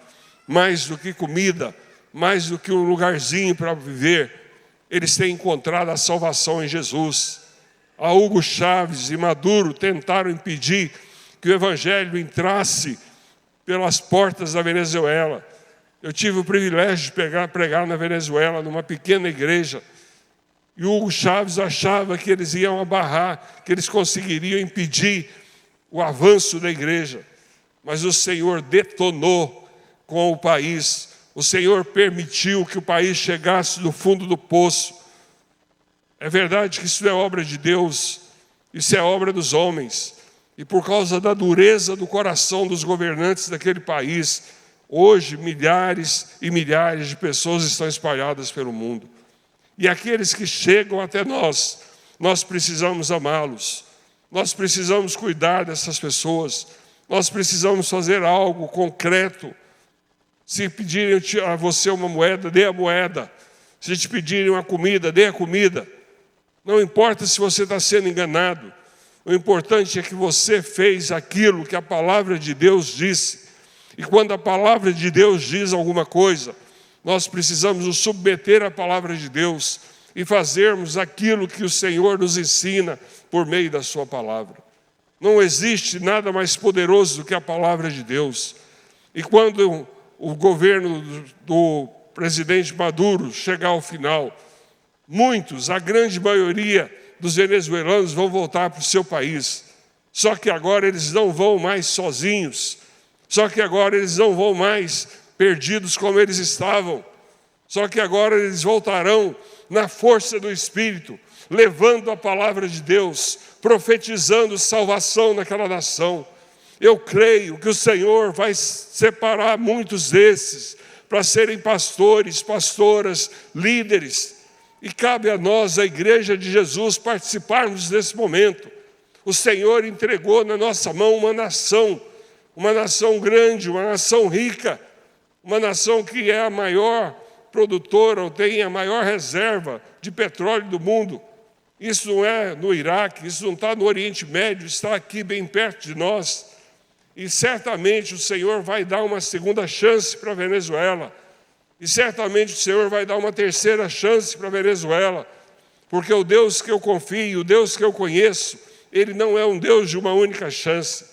mais do que comida, mais do que um lugarzinho para viver. Eles têm encontrado a salvação em Jesus. A Hugo Chávez e Maduro tentaram impedir que o Evangelho entrasse pelas portas da Venezuela. Eu tive o privilégio de pregar na Venezuela, numa pequena igreja. E o Hugo Chávez achava que eles iam abarrar, que eles conseguiriam impedir o avanço da igreja. Mas o Senhor detonou com o país. O Senhor permitiu que o país chegasse no fundo do poço. É verdade que isso não é obra de Deus, isso é obra dos homens. E por causa da dureza do coração dos governantes daquele país, hoje milhares e milhares de pessoas estão espalhadas pelo mundo. E aqueles que chegam até nós, nós precisamos amá-los. Nós precisamos cuidar dessas pessoas. Nós precisamos fazer algo concreto. Se pedirem a você uma moeda, dê a moeda. Se te pedirem uma comida, dê a comida. Não importa se você está sendo enganado. O importante é que você fez aquilo que a palavra de Deus disse. E quando a palavra de Deus diz alguma coisa, nós precisamos nos submeter à palavra de Deus e fazermos aquilo que o Senhor nos ensina por meio da sua palavra. Não existe nada mais poderoso do que a palavra de Deus. E quando o governo do presidente Maduro chegar ao final, muitos, a grande maioria dos venezuelanos vão voltar para o seu país. Só que agora eles não vão mais sozinhos. Só que agora eles não vão mais perdidos como eles estavam. Só que agora eles voltarão na força do Espírito, levando a palavra de Deus, profetizando salvação naquela nação. Eu creio que o Senhor vai separar muitos desses para serem pastores, pastoras, líderes. E cabe a nós, a Igreja de Jesus, participarmos desse momento. O Senhor entregou na nossa mão uma nação grande, uma nação rica, uma nação que é a maior produtora, ou tem a maior reserva de petróleo do mundo. Isso não é no Iraque, isso não está no Oriente Médio, está aqui bem perto de nós. E certamente o Senhor vai dar uma segunda chance para a Venezuela. E certamente o Senhor vai dar uma terceira chance para a Venezuela. Porque o Deus que eu confio, o Deus que eu conheço, Ele não é um Deus de uma única chance.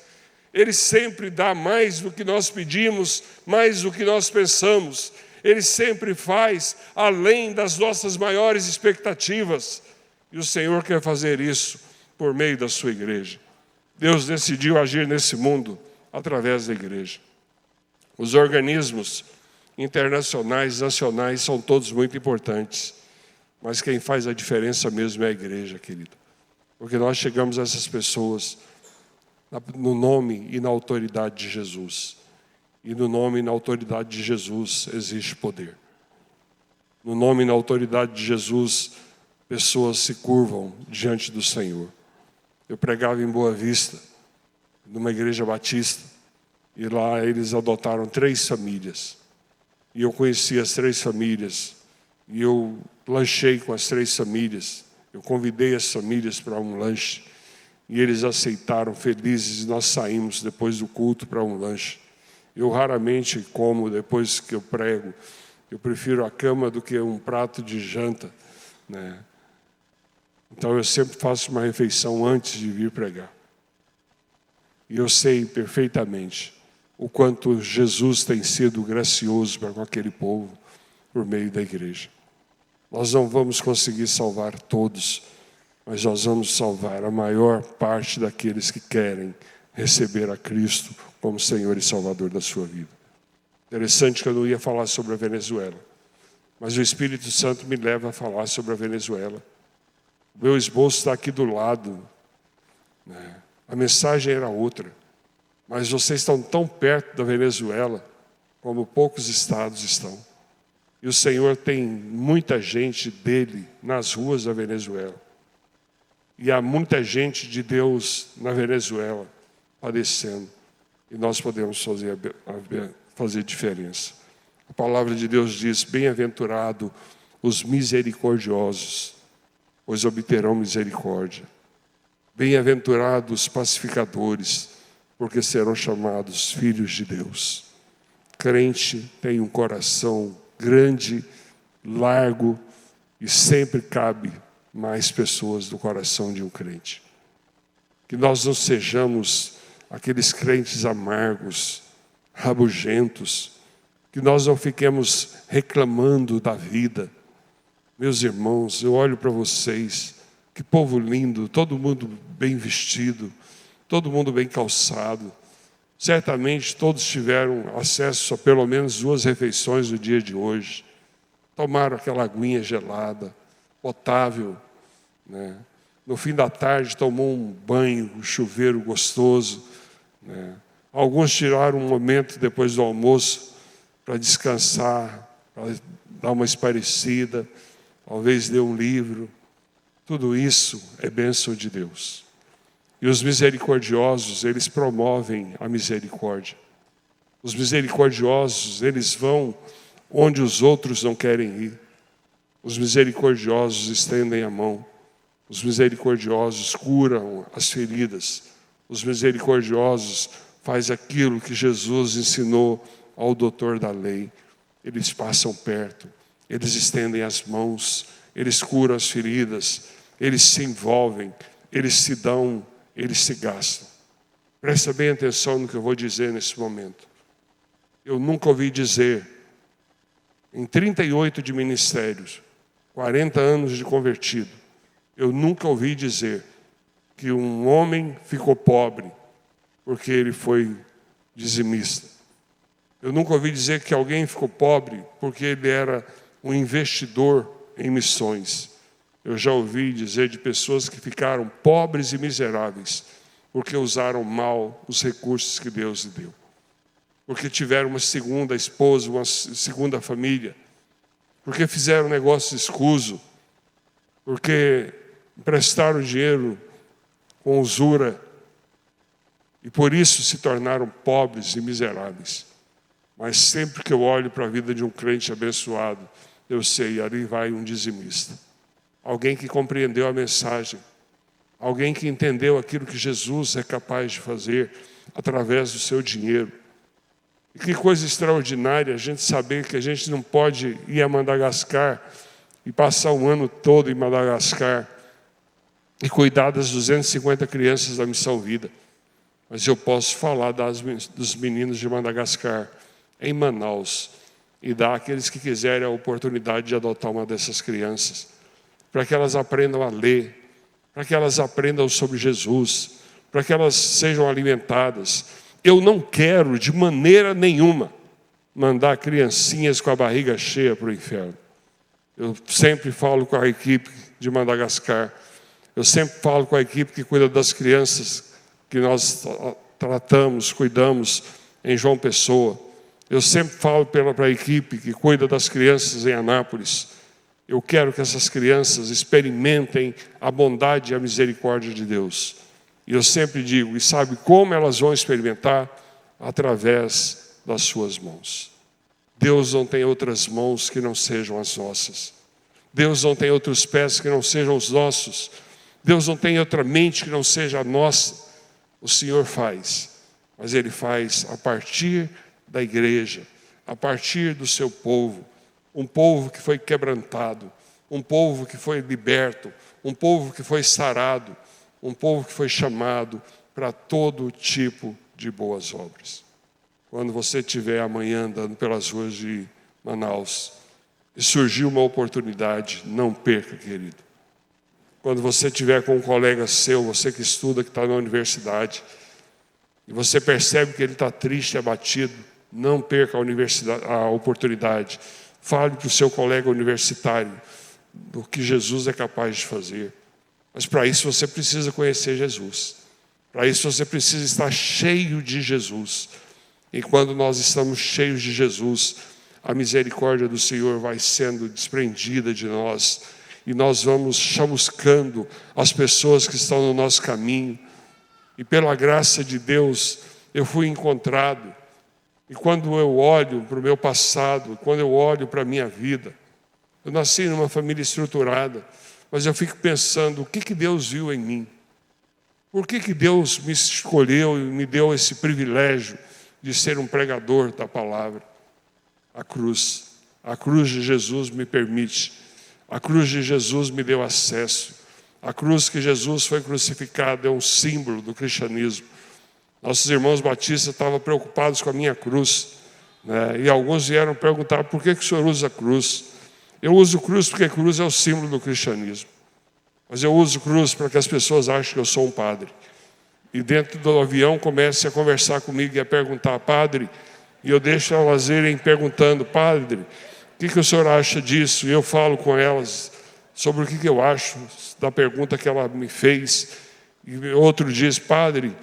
Ele sempre dá mais do que nós pedimos, mais do que nós pensamos. Ele sempre faz além das nossas maiores expectativas. E o Senhor quer fazer isso por meio da sua igreja. Deus decidiu agir nesse mundo através da igreja. Os organismos internacionais, nacionais, são todos muito importantes. Mas quem faz a diferença mesmo é a igreja, querido. Porque nós chegamos a essas pessoas no nome e na autoridade de Jesus. E no nome e na autoridade de Jesus existe poder. No nome e na autoridade de Jesus, pessoas se curvam diante do Senhor. Eu pregava em Boa Vista, numa igreja batista, e lá eles adotaram 3 famílias. E eu conheci as 3 famílias, e eu lanchei com as 3 famílias. Eu convidei as famílias para um lanche, e eles aceitaram felizes, e nós saímos depois do culto para um lanche. Eu raramente como depois que eu prego. Eu prefiro a cama do que um prato de janta, né? Então eu sempre faço uma refeição antes de vir pregar. E eu sei perfeitamente o quanto Jesus tem sido gracioso para com aquele povo por meio da igreja. Nós não vamos conseguir salvar todos, mas nós vamos salvar a maior parte daqueles que querem receber a Cristo como Senhor e Salvador da sua vida. Interessante que eu não ia falar sobre a Venezuela, mas o Espírito Santo me leva a falar sobre a Venezuela. O meu esboço está aqui do lado, né? A mensagem era outra, mas vocês estão tão perto da Venezuela como poucos estados estão. E o Senhor tem muita gente dele nas ruas da Venezuela. E há muita gente de Deus na Venezuela padecendo. E nós podemos fazer diferença. A palavra de Deus diz: bem-aventurado os misericordiosos, pois obterão misericórdia. Bem-aventurados os pacificadores, porque serão chamados filhos de Deus. Crente tem um coração grande, largo, e sempre cabe mais pessoas do coração de um crente. Que nós não sejamos aqueles crentes amargos, rabugentos, que nós não fiquemos reclamando da vida. Meus irmãos, eu olho para vocês, que povo lindo, todo mundo bem vestido, todo mundo bem calçado. Certamente todos tiveram acesso a pelo menos 2 refeições no dia de hoje. Tomaram aquela aguinha gelada, potável, né? No fim da tarde tomou um banho, um chuveiro gostoso, né? Alguns tiraram um momento depois do almoço para descansar, para dar uma espairecida, talvez ler um livro. Tudo isso é bênção de Deus. E os misericordiosos, eles promovem a misericórdia. Os misericordiosos, eles vão onde os outros não querem ir. Os misericordiosos estendem a mão. Os misericordiosos curam as feridas. Os misericordiosos fazem aquilo que Jesus ensinou ao doutor da lei. Eles passam perto, eles estendem as mãos, eles curam as feridas, eles se envolvem, eles se dão, eles se gastam. Presta bem atenção no que eu vou dizer nesse momento. Eu nunca ouvi dizer, em 38 de ministérios, 40 anos de convertido, eu nunca ouvi dizer que um homem ficou pobre porque ele foi dizimista. Eu nunca ouvi dizer que alguém ficou pobre porque ele era um investidor em missões. Eu já ouvi dizer de pessoas que ficaram pobres e miseráveis porque usaram mal os recursos que Deus lhe deu. Porque tiveram uma segunda esposa, uma segunda família. Porque fizeram negócio escuso. Porque emprestaram dinheiro com usura. E por isso se tornaram pobres e miseráveis. Mas sempre que eu olho para a vida de um crente abençoado, eu sei, ali vai um dizimista. Alguém que compreendeu a mensagem. Alguém que entendeu aquilo que Jesus é capaz de fazer através do seu dinheiro. E que coisa extraordinária a gente saber que a gente não pode ir a Madagascar e passar um ano todo em Madagascar e cuidar das 250 crianças da Missão Vida. Mas eu posso falar dos meninos de Madagascar em Manaus e dar àqueles que quiserem a oportunidade de adotar uma dessas crianças, para que elas aprendam a ler, para que elas aprendam sobre Jesus, para que elas sejam alimentadas. Eu não quero, de maneira nenhuma, mandar criancinhas com a barriga cheia para o inferno. Eu sempre falo com a equipe de Madagascar, eu sempre falo com a equipe que cuida das crianças que nós tratamos, cuidamos em João Pessoa. Eu sempre falo para a equipe que cuida das crianças em Anápolis. Eu quero que essas crianças experimentem a bondade e a misericórdia de Deus. E eu sempre digo, e sabe como elas vão experimentar? Através das suas mãos. Deus não tem outras mãos que não sejam as nossas. Deus não tem outros pés que não sejam os nossos. Deus não tem outra mente que não seja a nossa. O Senhor faz, mas Ele faz a partir da igreja, a partir do seu povo. Um povo que foi quebrantado, um povo que foi liberto, um povo que foi sarado, um povo que foi chamado para todo tipo de boas obras. Quando você estiver amanhã andando pelas ruas de Manaus e surgir uma oportunidade, não perca, querido. Quando você estiver com um colega seu, você que estuda, que está na universidade, e você percebe que ele está triste e abatido, não perca a oportunidade. Fale para o seu colega universitário do que Jesus é capaz de fazer. Mas para isso você precisa conhecer Jesus. Para isso você precisa estar cheio de Jesus. E quando nós estamos cheios de Jesus, a misericórdia do Senhor vai sendo desprendida de nós. E nós vamos chamuscando as pessoas que estão no nosso caminho. E pela graça de Deus, eu fui encontrado. E quando eu olho para o meu passado, quando eu olho para a minha vida, eu nasci numa família estruturada, mas eu fico pensando, o que Deus viu em mim? Por que Deus me escolheu e me deu esse privilégio de ser um pregador da palavra? A cruz de Jesus me permite. A cruz de Jesus me deu acesso. A cruz que Jesus foi crucificado é um símbolo do cristianismo. Nossos irmãos batistas estavam preocupados com a minha cruz, né? E alguns vieram perguntar: por que o senhor usa cruz? Eu uso cruz porque cruz é o símbolo do cristianismo. Mas eu uso cruz para que as pessoas achem que eu sou um padre. E dentro do avião comecem a conversar comigo e a perguntar: padre, e eu deixo elas irem perguntando: padre, o que o senhor acha disso? E eu falo com elas sobre o que eu acho da pergunta que ela me fez. E outro diz: padre,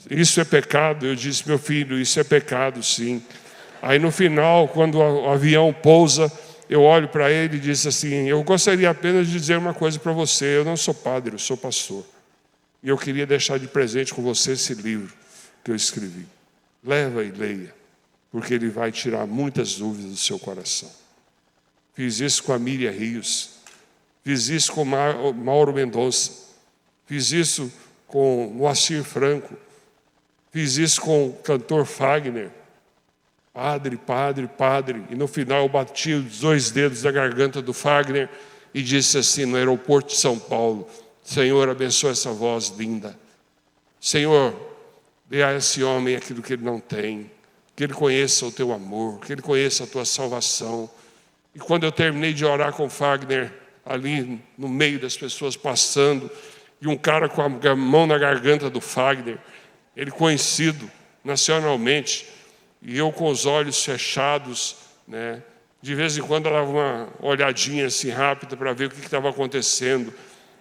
isso é pecado? Eu disse: meu filho, isso é pecado, sim. Aí no final, quando o avião pousa, eu olho para ele e disse assim: eu gostaria apenas de dizer uma coisa para você, eu não sou padre, eu sou pastor. E eu queria deixar de presente com você esse livro que eu escrevi. Leva e leia, porque ele vai tirar muitas dúvidas do seu coração. Fiz isso com a Miriam Rios, fiz isso com o Mauro Mendonça, fiz isso com o Moacir Franco, fiz isso com o cantor Fagner. Padre, padre, padre. E no final eu bati os 2 dedos da garganta do Fagner e disse assim no aeroporto de São Paulo: Senhor, abençoa essa voz linda. Senhor, dê a esse homem aquilo que ele não tem. Que ele conheça o teu amor, que ele conheça a tua salvação. E quando eu terminei de orar com o Fagner, ali no meio das pessoas passando, e um cara com a mão na garganta do Fagner, ele conhecido nacionalmente, e eu com os olhos fechados, né? De vez em quando eu dava uma olhadinha assim rápida para ver o que estava acontecendo,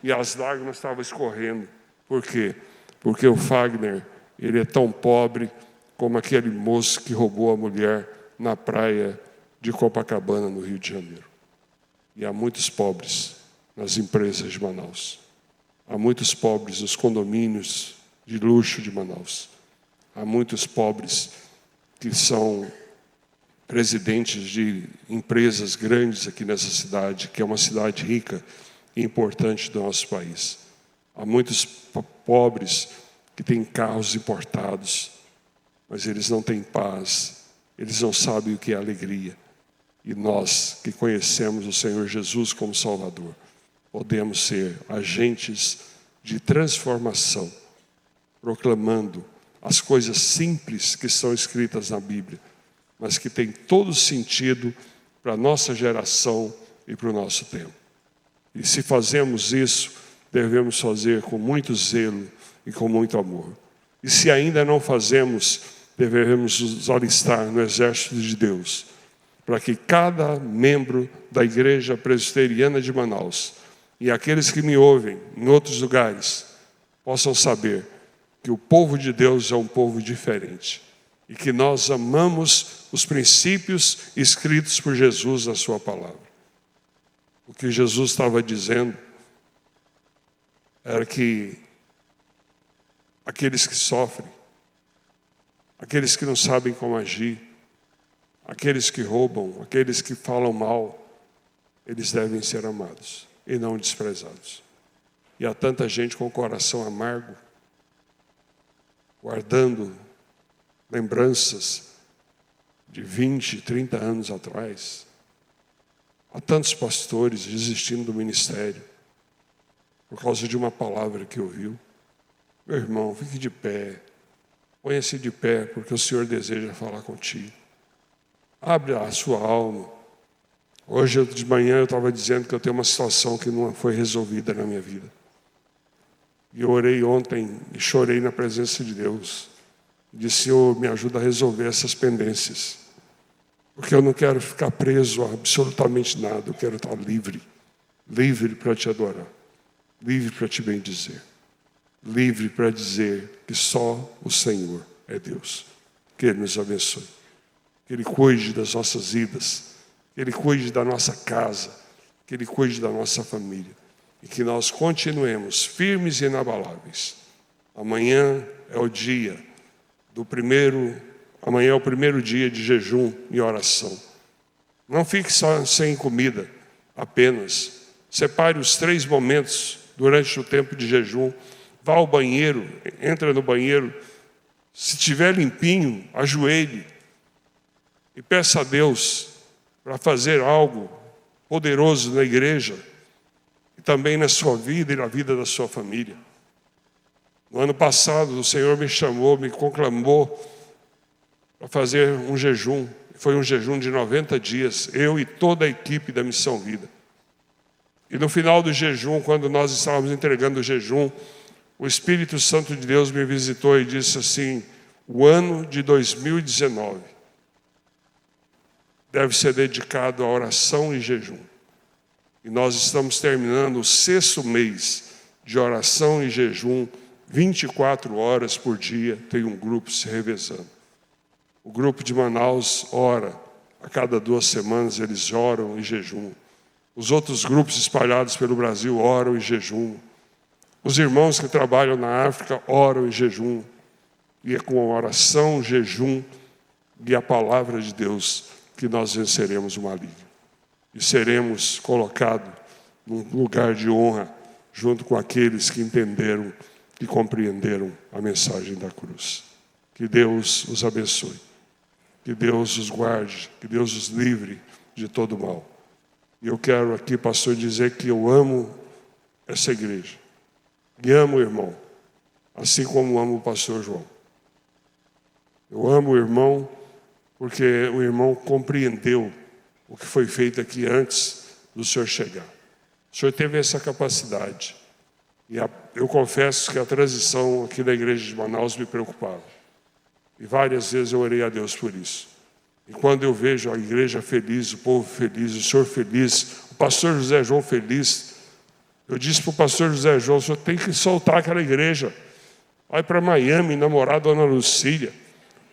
e as lágrimas estavam escorrendo. Por quê? Porque o Fagner, ele é tão pobre como aquele moço que roubou a mulher na praia de Copacabana, no Rio de Janeiro. E há muitos pobres nas empresas de Manaus. Há muitos pobres nos condomínios de luxo de Manaus. Há muitos pobres que são presidentes de empresas grandes aqui nessa cidade, que é uma cidade rica e importante do nosso país. Há muitos pobres que têm carros importados, mas eles não têm paz, eles não sabem o que é alegria. E nós, que conhecemos o Senhor Jesus como Salvador, podemos ser agentes de transformação, proclamando as coisas simples que são escritas na Bíblia, mas que têm todo sentido para a nossa geração e para o nosso tempo. E se fazemos isso, devemos fazer com muito zelo e com muito amor. E se ainda não fazemos, devemos nos alistar no exército de Deus, para que cada membro da Igreja Presbiteriana de Manaus e aqueles que me ouvem em outros lugares possam saber que o povo de Deus é um povo diferente e que nós amamos os princípios escritos por Jesus na sua palavra. O que Jesus estava dizendo era que aqueles que sofrem, aqueles que não sabem como agir, aqueles que roubam, aqueles que falam mal, eles devem ser amados e não desprezados. E há tanta gente com o coração amargo, guardando lembranças de 20, 30 anos atrás. Há tantos pastores desistindo do ministério por causa de uma palavra que ouviu. Meu irmão, fique de pé. Ponha-se de pé, porque o Senhor deseja falar contigo. Abre a sua alma. Hoje de manhã eu estava dizendo que eu tenho uma situação que não foi resolvida na minha vida. E eu orei ontem e chorei na presença de Deus. Disse: Senhor, me ajuda a resolver essas pendências. Porque eu não quero ficar preso a absolutamente nada. Eu quero estar livre. Livre para te adorar. Livre para te bendizer. Livre para dizer que só o Senhor é Deus. Que Ele nos abençoe. Que Ele cuide das nossas vidas. Que Ele cuide da nossa casa. Que Ele cuide da nossa família. E que nós continuemos firmes e inabaláveis. Amanhã é o dia do amanhã é o primeiro dia de jejum e oração. Não fique só sem comida apenas. Separe os 3 momentos durante o tempo de jejum. Vá ao banheiro, entra no banheiro. Se estiver limpinho, ajoelhe e peça a Deus para fazer algo poderoso na igreja e também na sua vida e na vida da sua família. No ano passado, o Senhor me chamou, me conclamou para fazer um jejum. Foi um jejum de 90 dias, eu e toda a equipe da Missão Vida. E no final do jejum, quando nós estávamos entregando o jejum, o Espírito Santo de Deus me visitou e disse assim: o ano de 2019 deve ser dedicado à oração e jejum. E nós estamos terminando o 6º mês de oração e jejum, 24 horas por dia, tem um grupo se revezando. O grupo de Manaus ora, a cada 2 semanas eles oram e jejum. Os outros grupos espalhados pelo Brasil oram e jejum. Os irmãos que trabalham na África oram e jejum. E é com a oração, jejum e a palavra de Deus que nós venceremos o maligno. E seremos colocados num lugar de honra, junto com aqueles que entenderam e compreenderam a mensagem da cruz. Que Deus os abençoe. Que Deus os guarde, que Deus os livre de todo mal. E eu quero aqui, pastor, dizer que eu amo essa igreja. E amo o irmão, assim como amo o pastor João. Eu amo o irmão porque o irmão compreendeu o que foi feito aqui antes do senhor chegar. O senhor teve essa capacidade. E eu confesso que a transição aqui da igreja de Manaus me preocupava. E várias vezes eu orei a Deus por isso. E quando eu vejo a igreja feliz, o povo feliz, o senhor feliz, o pastor José João feliz, eu disse para o pastor José João: o senhor tem que soltar aquela igreja. Vai para Miami, namorar a dona Lucília,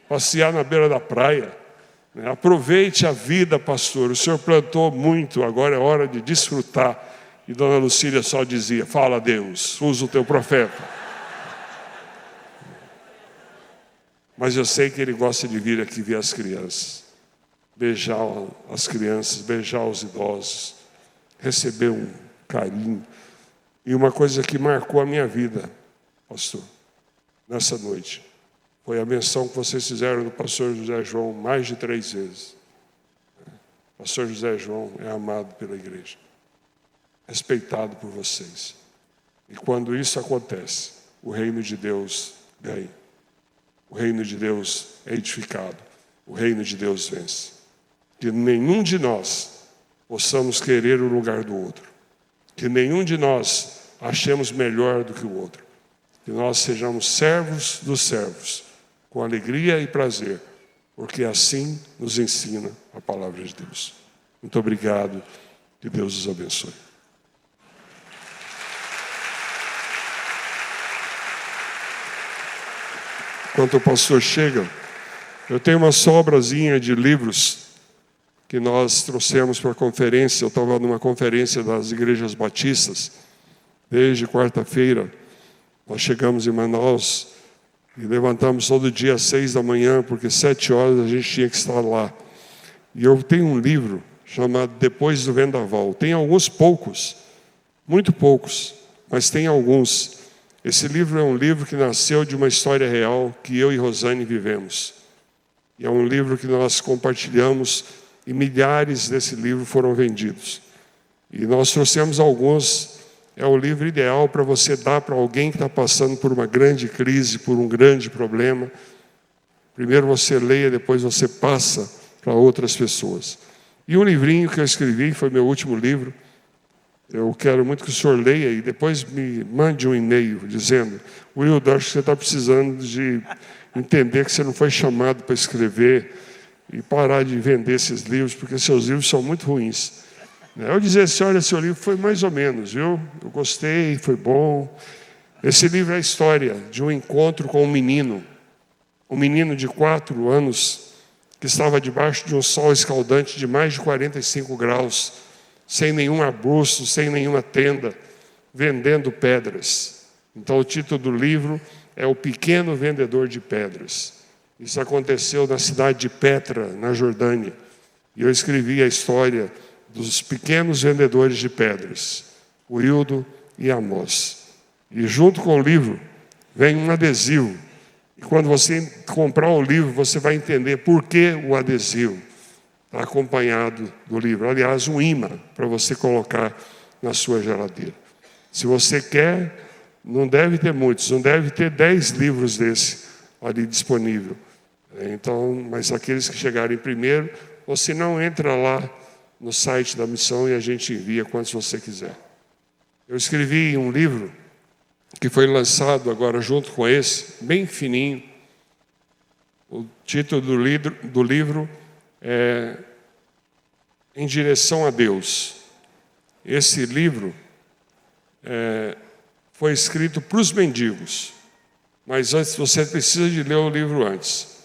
passear na beira da praia. Aproveite a vida, pastor. O senhor plantou muito, agora é hora de desfrutar. E dona Lucília só dizia: fala, Deus, usa o teu profeta. Mas eu sei que ele gosta de vir aqui ver as crianças, beijar as crianças, beijar os idosos, receber um carinho. E uma coisa que marcou a minha vida, pastor, nessa noite, foi a menção que vocês fizeram do pastor José João mais de 3 vezes. O pastor José João é amado pela igreja, respeitado por vocês. E quando isso acontece, o reino de Deus ganha. O reino de Deus é edificado. O reino de Deus vence. Que nenhum de nós possamos querer o lugar do outro. Que nenhum de nós achemos melhor do que o outro. Que nós sejamos servos dos servos, com alegria e prazer, porque assim nos ensina a palavra de Deus. Muito obrigado. Que Deus os abençoe. Enquanto o pastor chega, eu tenho uma sobrazinha de livros que nós trouxemos para a conferência. Eu estava numa conferência das igrejas batistas, desde quarta-feira. Nós chegamos em Manaus e levantamos todo dia às 6 da manhã, porque 7 horas a gente tinha que estar lá. E eu tenho um livro chamado Depois do Vendaval. Tem alguns poucos, muito poucos, mas tem alguns. Esse livro é um livro que nasceu de uma história real que eu e Rosane vivemos. E é um livro que nós compartilhamos e milhares desse livro foram vendidos. E nós trouxemos alguns. É o livro ideal para você dar para alguém que está passando por uma grande crise, por um grande problema. Primeiro você leia, depois você passa para outras pessoas. E um livrinho que eu escrevi, foi meu último livro. Eu quero muito que o senhor leia e depois me mande um e-mail dizendo: Wildo, acho que você está precisando de entender que você não foi chamado para escrever e parar de vender esses livros, porque seus livros são muito ruins. Eu dizer assim: olha, seu livro foi mais ou menos, viu? Eu gostei, foi bom. Esse livro é a história de um encontro com um menino de 4 anos, que estava debaixo de um sol escaldante de mais de 45 graus, sem nenhum arbusto, sem nenhuma tenda, vendendo pedras. Então o título do livro é O Pequeno Vendedor de Pedras. Isso aconteceu na cidade de Petra, na Jordânia. E eu escrevi a história dos pequenos vendedores de pedras, Wildo e Amós. E junto com o livro vem um adesivo. E quando você comprar o livro, você vai entender por que o adesivo está acompanhado do livro. Aliás, um imã para você colocar na sua geladeira. Se você quer não deve ter muitos, não deve ter 10 livros desse ali disponível. Então, mas aqueles que chegarem primeiro, ou se não, entra lá no site da missão e a gente envia quantos você quiser. Eu escrevi um livro que foi lançado agora junto com esse, bem fininho. O título do livro é Em Direção a Deus. Esse livro foi escrito para os mendigos, mas antes você precisa de ler o livro antes.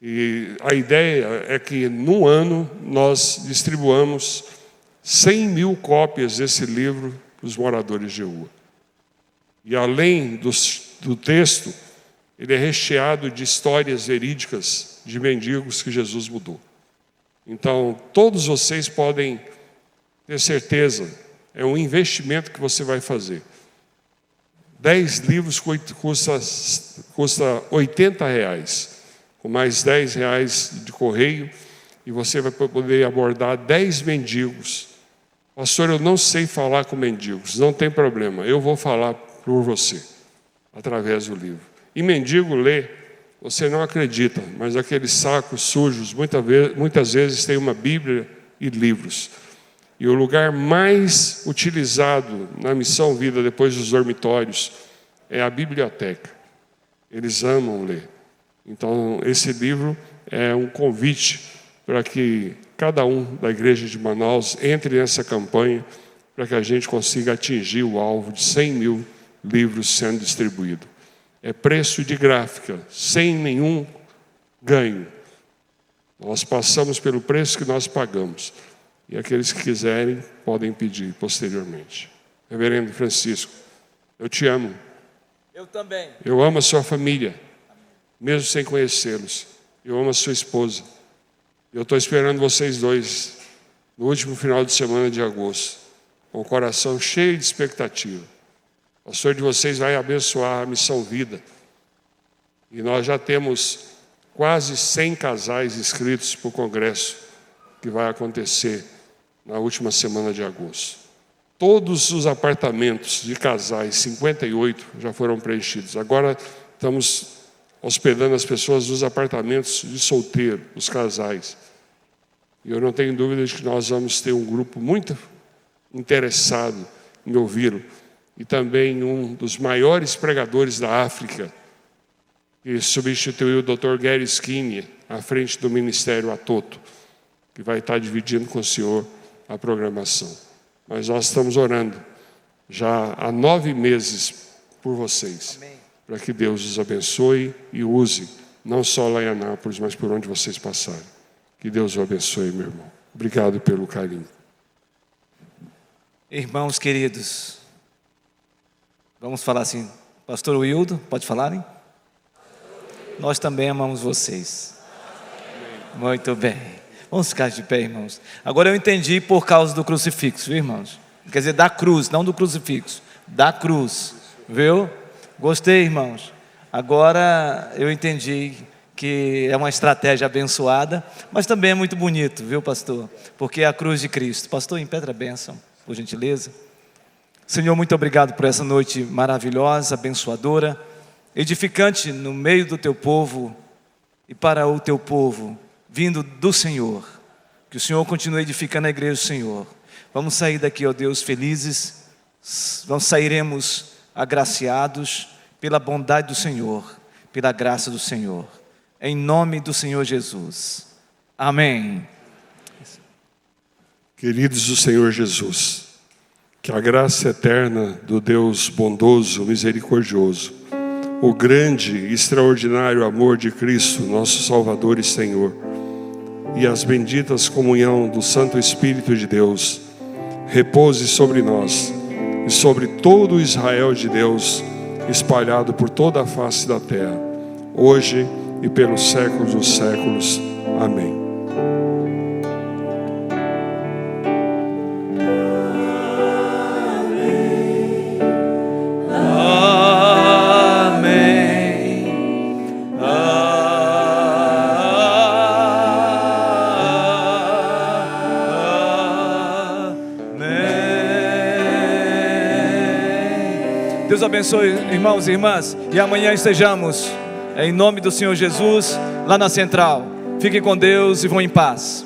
E a ideia é que no ano nós distribuamos 100 mil cópias desse livro para os moradores de rua. E além do texto, ele é recheado de histórias verídicas de mendigos que Jesus mudou. Então, todos vocês podem ter certeza, é um investimento que você vai fazer. 10 livros custa R$80, com mais R$10 de correio, e você vai poder abordar 10 mendigos. Pastor, eu não sei falar com mendigos, não tem problema, eu vou falar por você, através do livro. E mendigo lê, você não acredita, mas aqueles sacos sujos, muitas vezes tem uma Bíblia e livros. E o lugar mais utilizado na Missão Vida, depois dos dormitórios, é a biblioteca. Eles amam ler. Então, esse livro é um convite para que cada um da igreja de Manaus entre nessa campanha, para que a gente consiga atingir o alvo de 100 mil livros sendo distribuídos. É preço de gráfica, sem nenhum ganho. Nós passamos pelo preço que nós pagamos. E aqueles que quiserem podem pedir posteriormente. Reverendo Francisco, eu te amo. Eu também. Eu amo a sua família, mesmo sem conhecê-los. Eu amo a sua esposa. Eu estou esperando vocês dois no último final de semana de agosto, com o coração cheio de expectativa. O pastor de vocês vai abençoar a Missão Vida. E nós já temos quase 100 casais inscritos para o congresso que vai acontecer na última semana de agosto. Todos os apartamentos de casais, 58, já foram preenchidos. Agora estamos hospedando as pessoas nos apartamentos de solteiro, os casais. E eu não tenho dúvida de que nós vamos ter um grupo muito interessado em ouvi-lo. E também um dos maiores pregadores da África, que substituiu o Dr. Gary Skinner à frente do Ministério Atoto, que vai estar dividindo com o senhor a programação. Mas nós estamos orando já há 9 meses por vocês. Amém. Para que Deus os abençoe e use, não só lá em Anápolis, mas por onde vocês passarem. Que Deus o abençoe, meu irmão. Obrigado pelo carinho. Irmãos queridos, vamos falar assim, pastor Wildo, pode falar, hein? Nós também amamos vocês. Muito bem. Vamos ficar de pé, irmãos. Agora eu entendi por causa do crucifixo, viu, irmãos? Quer dizer, da cruz, não do crucifixo. Da cruz, viu? Gostei, irmãos. Agora eu entendi que é uma estratégia abençoada, mas também é muito bonito, viu, pastor? Porque é a cruz de Cristo. Pastor, impetra a bênção, por gentileza. Senhor, muito obrigado por essa noite maravilhosa, abençoadora, edificante no meio do teu povo e para o teu povo, vindo do Senhor. Que o Senhor continue edificando a igreja do Senhor. Vamos sair daqui, ó Deus, felizes. Sairemos agraciados pela bondade do Senhor, pela graça do Senhor. Em nome do Senhor Jesus. Amém. Queridos do Senhor Jesus, que a graça eterna do Deus bondoso, misericordioso, o grande e extraordinário amor de Cristo, nosso Salvador e Senhor, e as benditas comunhão do Santo Espírito de Deus, repouse sobre nós e sobre todo o Israel de Deus, espalhado por toda a face da terra, hoje e pelos séculos dos séculos. Amém. Deus abençoe, irmãos e irmãs. E amanhã estejamos, em nome do Senhor Jesus, lá na central. Fiquem com Deus e vão em paz.